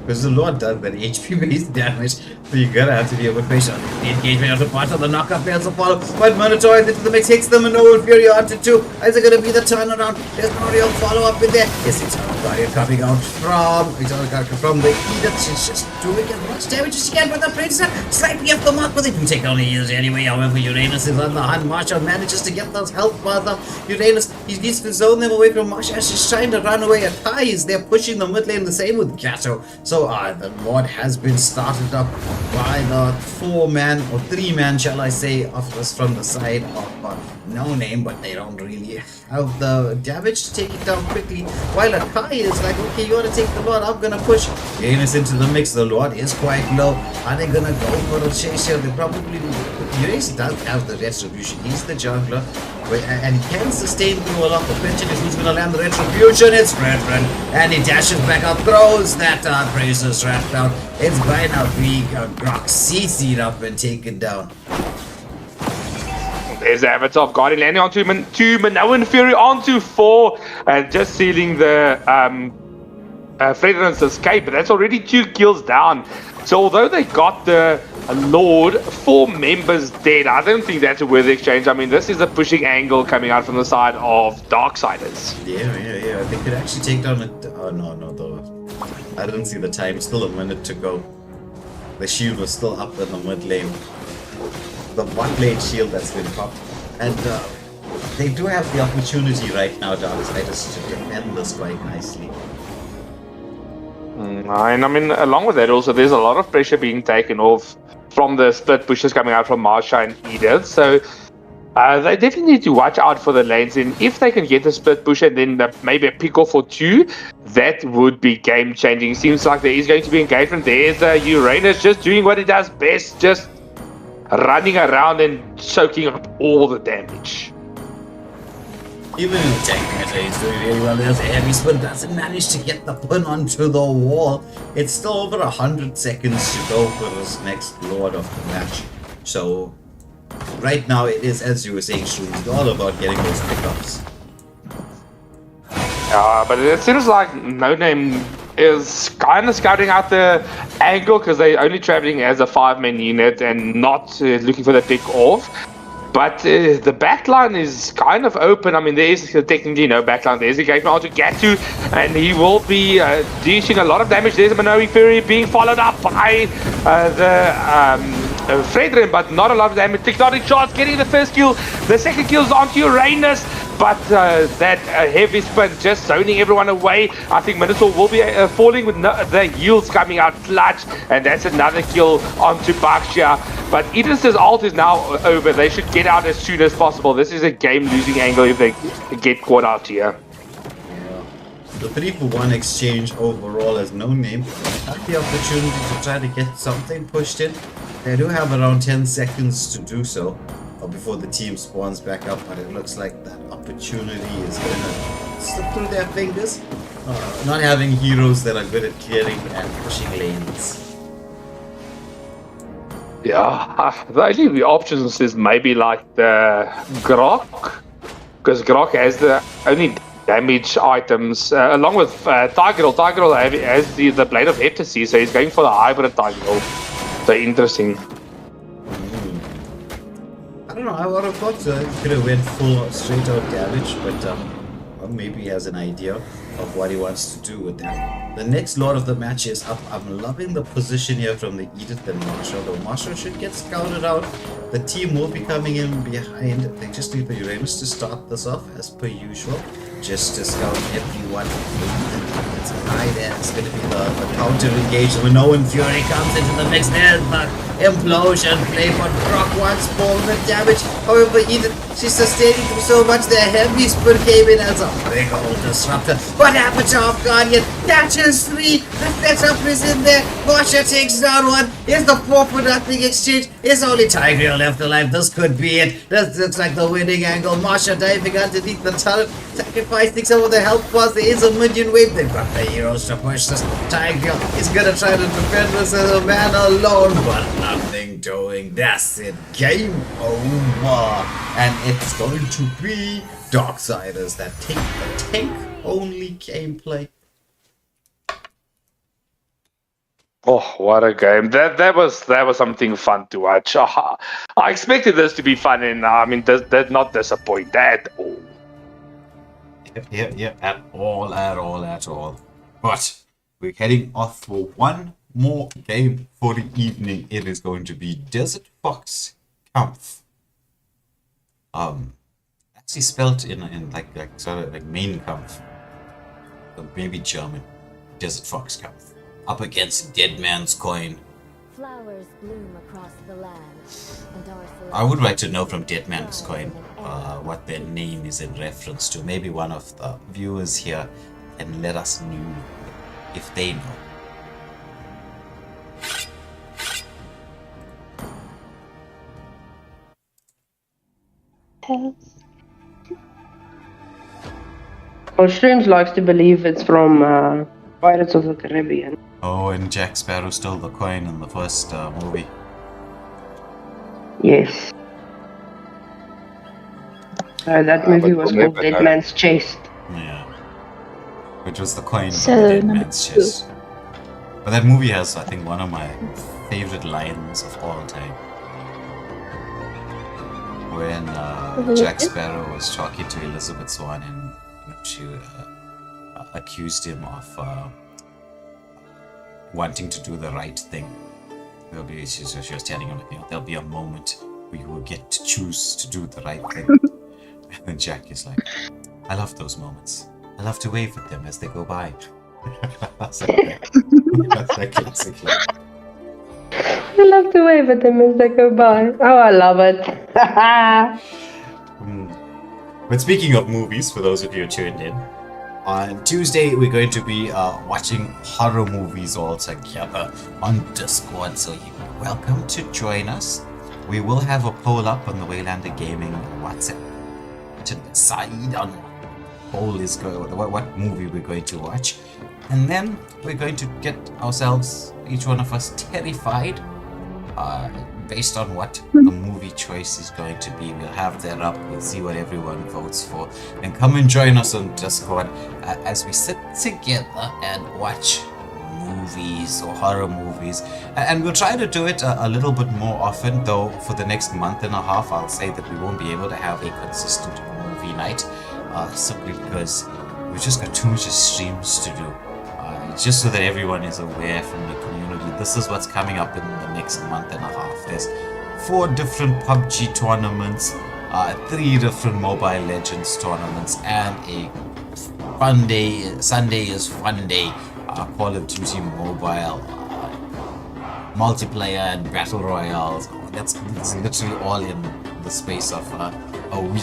Because the Lord does that HP-based damage, so you gotta have to be able to face on the engagement of the part of the knockup fails to follow. But Minotaur into the mix, hits the Minoan Fury onto 2. Is it gonna be the turnaround? There's no real follow-up in there. Yes, it's Guardian coming out from the Edith. She's just doing as much damage as she can with the Princess. Slightly off the mark, but they do take only use anyway. However, Uranus is on the hunt. Marsha manages to get those health bars up. Uranus, he needs to zone them away from Marsha as she's trying to run away at ties. They're pushing the mid lane, the same with Gato. So the Lord has been started up by the 4-man or 3-man, shall I say, of us from the side of no name, but they don't really have the damage to take it down quickly. While Akai is like, okay, you want to take the Lord, I'm gonna push Janus into the mix. The Lord is quite low. Are they gonna go for a chase here? They probably. Janus does have the retribution. He's the jungler, and he can sustain through a lot. The question is who's gonna land the retribution. It's Redfern, and he dashes back up, throws that Praises Rat down. It's by now being Grok CC'd up and taken down. There's the Avatar of Guardian landing onto Minoan Fury onto 4 and just sealing the Frederin's escape, but that's already 2 kills down. So although they got the Lord, 4 members dead, I don't think that's a worthy exchange. I mean, this is a pushing angle coming out from the side of Darksiders. Yeah. They could actually take down a... Oh, no, though. I didn't see the time. Still a minute to go. The shield was still up in the mid lane. The bot lane shield that's been popped. And they do have the opportunity right now, Darksiders, to defend this quite nicely. And I mean, along with that also, there's a lot of pressure being taken off from the split pushes coming out from Marsha and Edith. So they definitely need to watch out for the lanes. And if they can get a split push and then maybe a pick off or 2, that would be game changing. Seems like there is going to be engagement. There's Uranus just doing what he does best, just running around and soaking up all the damage. Even in the tank meta, he's doing really well. There's a heavy spin, doesn't manage to get the pin onto the wall. It's still over 100 seconds to go for this next Lord of the match. So, right now it is, as you were saying, it's all about getting those pickups. But it seems like No Name is kind of scouting out the angle because they're only traveling as a 5-man unit and not looking for the pick off. But the backline is kind of open. I mean, there is technically no backline. There's a engagement onto Gatu, and he will be dishing a lot of damage. There's a Minoan Fury being followed up by the Fredrin, but not a lot of damage. Technotic shots getting the first kill. The second kill is onto Uranus, but that heavy spin just zoning everyone away. I think Minotaur will be falling with the heals coming out clutch, and that's another kill onto Baksha. But Edith's ult is now over. They should get out as soon as possible. This is a game-losing angle if they get caught out here. Yeah. The 3-for-1 exchange overall has No Name. Had the opportunity to try to get something pushed in. They do have around 10 seconds to do so before the team spawns back up, but it looks like that opportunity is going to slip through their fingers. Not having heroes that are good at clearing and pushing lanes. Yeah, the only options is maybe like the Grok, because Grok has the only damage items, along with Tigreal. Tigreal has the Blade of Heptasy, so he's going for the hybrid Tigreal. So interesting. I don't know, I would have thought he could have went full straight out damage, but well, maybe he has an idea of what he wants to do with that. The next Lord of the match is up. I'm loving the position here from the Edith and Marsha, though Marsha should get scouted out. The team will be coming in behind. They just need the Uranus to start this off as per usual. Just to scout everyone. It's high there. It's going to be the counter engagement. Minoan Fury comes into the mix. There's the implosion play, but Grok wants more of the damage. However, Edith, she's sustaining through so much. The heavy spin came in as a big old disruptor. What happened to our Guardian? Catches 3. The setup is in there. Marsha takes down 1. Here's the 4-for-0 exchange. There's only Tigreal left alive. This could be it. This looks like the winning angle. Marsha diving underneath the turret. Sacrificing some of the health bars. There is a minion wave. They've got the heroes to push this. Tigreal is gonna try to defend this as a man alone, but nothing doing. That's it. Game over. And it's going to be Darksiders that take the tank-only gameplay. Oh, what a game! That was something fun to watch. I expected this to be fun, and I mean, does not disappoint at all. Yeah, at all. But we're heading off for one more game for the evening. It is going to be Desert Fox Kampf. Actually spelled in like sort of like main Kampf, maybe German. Desert Fox Kampf up against Dead Man's Coin. Flowers bloom across the land, and our I would like to know from Dead Man's Coin what their name is in reference to. Maybe one of the viewers here can let us know if they know. Well, Shrooms likes to believe it's from Pirates of the Caribbean. Oh, and Jack Sparrow stole the coin in the first movie. Yes. That movie was called Dead Man's Chest. Yeah. Which was the coin So, from the Dead number Man's Chest. But that movie has, I think, one of my favorite lines of all time. When Jack Sparrow was talking to Elizabeth Swann and she accused him of wanting to do the right thing. She was telling him, there'll be a moment where you will get to choose to do the right thing. And then Jack is like, I love those moments. I love to wave at them as they go by. That's that classic line. I love to wave at them as they go by. Oh, I love it. But speaking of movies, for those of you tuned in, on Tuesday we're going to be watching horror movies all together on Discord, so you're welcome to join us. We will have a poll up on the Waylander Gaming WhatsApp to decide on what movie we're going to watch, and then we're going to get ourselves, each one of us, terrified based on what the movie choice is going to be. We'll have that up, we'll see what everyone votes for, and come and join us on Discord as we sit together and watch movies or horror movies, and we'll try to do it a little bit more often, though for the next month and a half I'll say that we won't be able to have a consistent movie night, simply because we've just got too much streams to do. Just so that everyone is aware from the community, this is what's coming up in the next month and a half. There's 4 different PUBG tournaments, 3 different Mobile Legends tournaments, and a fun day. Sunday is fun day. Call of Duty Mobile, multiplayer and battle royales. That's literally all in the space of a week.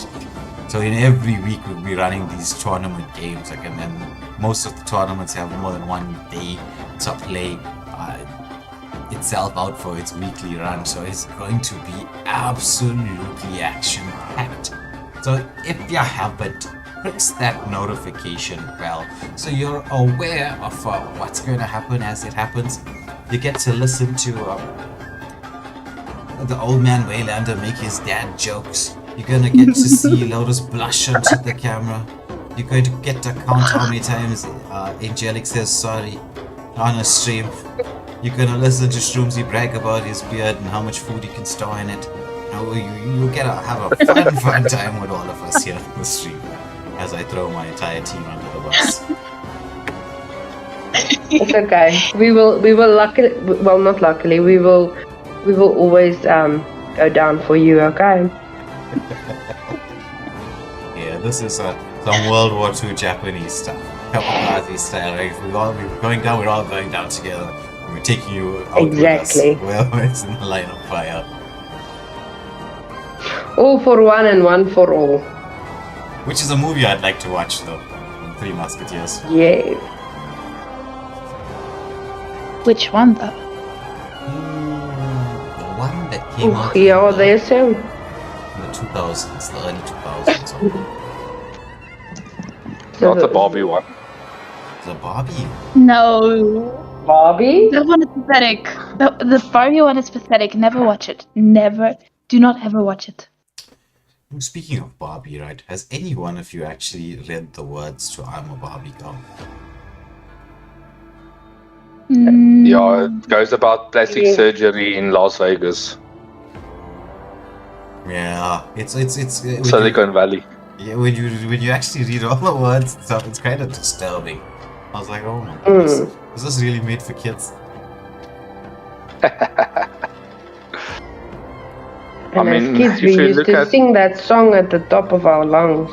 So in every week we'll be running these tournament games, and then most of the tournaments have more than one day to play itself out for its weekly run. So it's going to be absolutely action-packed. So if you haven't, press that notification bell so you're aware of what's going to happen as it happens. You get to listen to the old man Waylander make his dad jokes. You're going to get to see Lotus blush onto the camera. You're going to get to count how many times Angelic says sorry on a stream. You're going to listen to Shroomsy brag about his beard and how much food he can store in it. You get to have a fun time with all of us here on the stream as I throw my entire team under the bus. It's okay. We will luckily, well, not luckily, we will always go down for you, okay? Yeah, this is some World War II Japanese stuff. Kamikaze style, right? We're going down, we're all going down together. We're taking you out exactly. With us. Well, it's in the line of fire. All for one and one for all. Which is a movie I'd like to watch, though. Three Musketeers. Yeah. Which one, though? The one that came out. Yeah, they soon. In the 2000s, the early 2000s. Not the Barbie one. The Barbie? No. Barbie? That one is pathetic. The Barbie one is pathetic. Never watch it. Never. Do not ever watch it. Speaking of Barbie, right? Has any one of you actually read the words to I'm a Barbie Girl? Yeah, it goes about plastic surgery in Las Vegas. Yeah, it's Silicon Valley. Yeah, when you actually read all the words and stuff, it's kind of disturbing. I was like, oh my goodness, is this really made for kids? And as kids, we used to sing that song at the top of our lungs.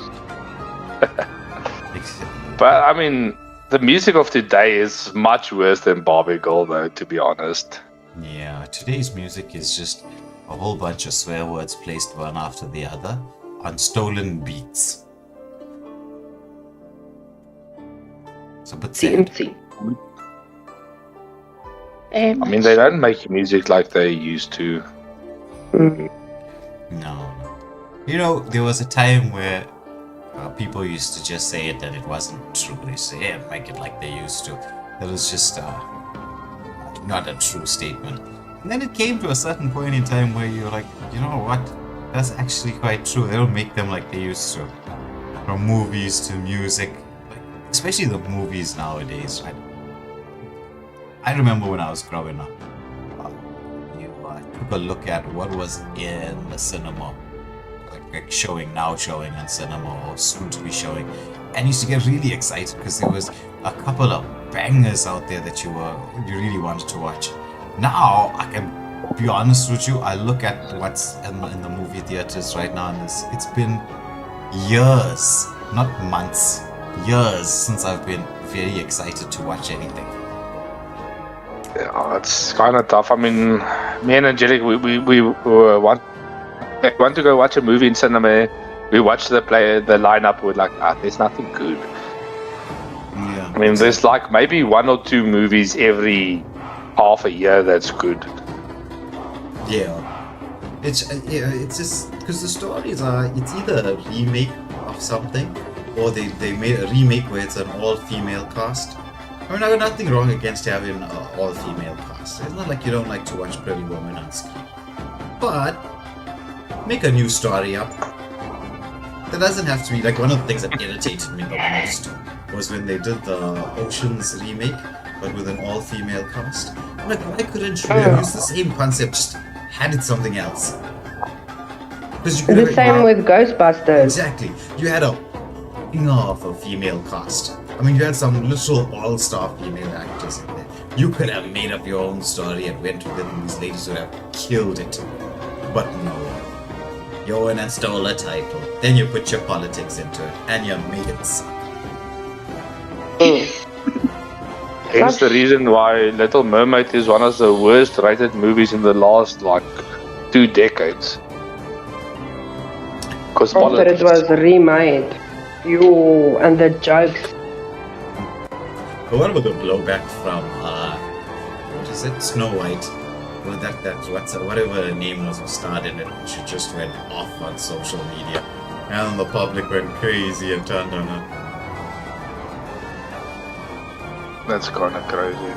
But I mean, the music of today is much worse than Barbie Girl, though, to be honest. Yeah, today's music is just a whole bunch of swear words placed one after the other on stolen beats. It's a bit sad. CMC. I mean, they don't make music like they used to. No. You know, there was a time where people used to just say it and it wasn't true. They say, yeah, make it like they used to. That was just not a true statement. And then it came to a certain point in time where you're like, you know what? That's actually quite true. They don't make them like they used to. From movies to music, like, especially the movies nowadays, right? I remember when I was growing up, you took a look at what was in the cinema, like showing on cinema or soon to be showing, and used to get really excited because there was a couple of bangers out there that you really wanted to watch. Now I can be honest with you, I look at what's in the movie theaters right now, and it's been years, not months, years since I've been very excited to watch anything. Yeah, it's kind of tough. I mean, me and Angelic, we want to go watch a movie in cinema. We watch the lineup. We're like, there's nothing good. Yeah. I mean, there's like maybe 1 or 2 movies every half a year that's good. Yeah. It's just because the stories are, it's either a remake of something or they made a remake where it's an all-female cast. I mean, I got nothing wrong against having an all-female cast. It's not like you don't like to watch Pretty Woman on screen. But make a new story up. That doesn't have to be like one of the things that irritated me the most was when they did the Oceans remake, but with an all-female cast. I'm like, why couldn't you have used the same concept, just had it something else? Because you could The same with Ghostbusters. Exactly. You had a of a female cast. I mean, you had some literal all-star female actors in there. You could have made up your own story and went with it, and these ladies would have killed it. But no. You went and stole a title. Then you put your politics into it, and you made it suck. Hence the reason why Little Mermaid is one of the worst rated movies in the last, 2 decades. Because After it was remade. And the jokes. But what about the blowback from, what is it? Snow White? Well, whatever her name was who starred in it, she just went off on social media. And the public went crazy and turned on her. That's kind of crazy.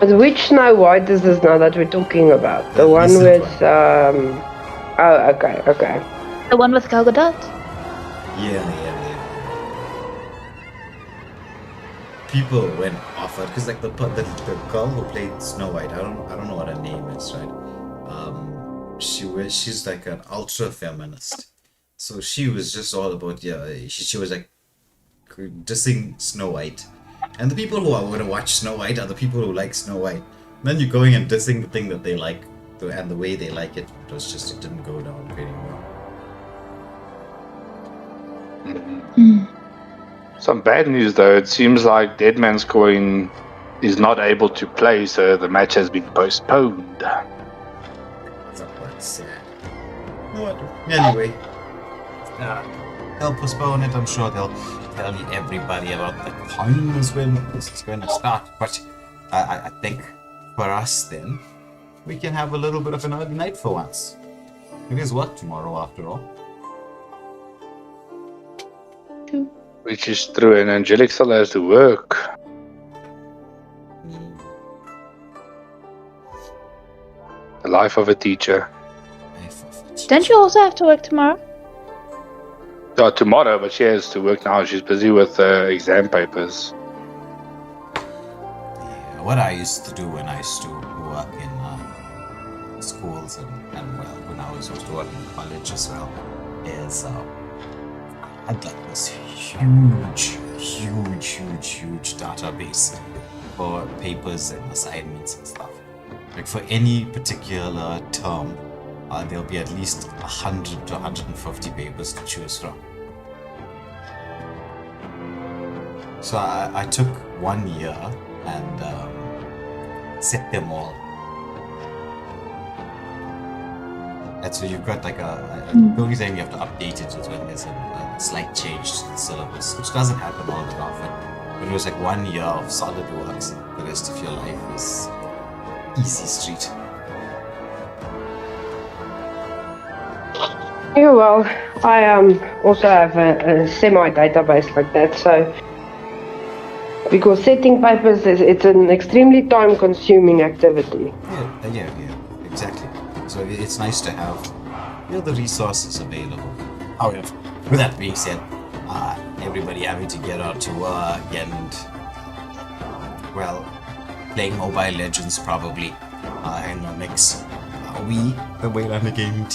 But which Snow White is this now that we're talking about? The one recent with, oh, okay. The one with Gal Gadot? Yeah. People went off her because, like, the girl who played Snow White, I don't know what her name is, right? She's like an ultra feminist, so she was just all about she was like dissing Snow White, and the people who are going to watch Snow White are the people who like Snow White. And then you're going and dissing the thing that they like, and the way they like it it didn't go down very well. Some bad news though, it seems like Dead Man's Coin is not able to play, so the match has been postponed. That's quite sad. Anyway, they'll postpone it. I'm sure they'll tell everybody about the times when this is going to start. But I think for us then, we can have a little bit of an early night for once. It is work tomorrow after all. Which is true, and Angelic still has to work. The life of a teacher. Don't you also have to work tomorrow? Tomorrow, but she has to work now. She's busy with exam papers. Yeah, what I used to do when I used to work in schools and well, when I was also working in college as well, is I had like this huge database for papers and assignments and stuff. Like for any particular term, there'll be at least 100 to 150 papers to choose from. So I took 1 year and set them all. And so you've got like the only time you have to update it is when there's a slight change to the syllabus, which doesn't happen all that often. But it was like 1 year of solid works, the rest of your life is easy street. Yeah, well, I also have a semi-database like that, so because setting papers it's an extremely time-consuming activity. Yeah, exactly. So it's nice to have the resources available. However, with that being said, everybody having to get out to work and well, playing Mobile Legends probably in the mix. We, the Waylander Gaming team,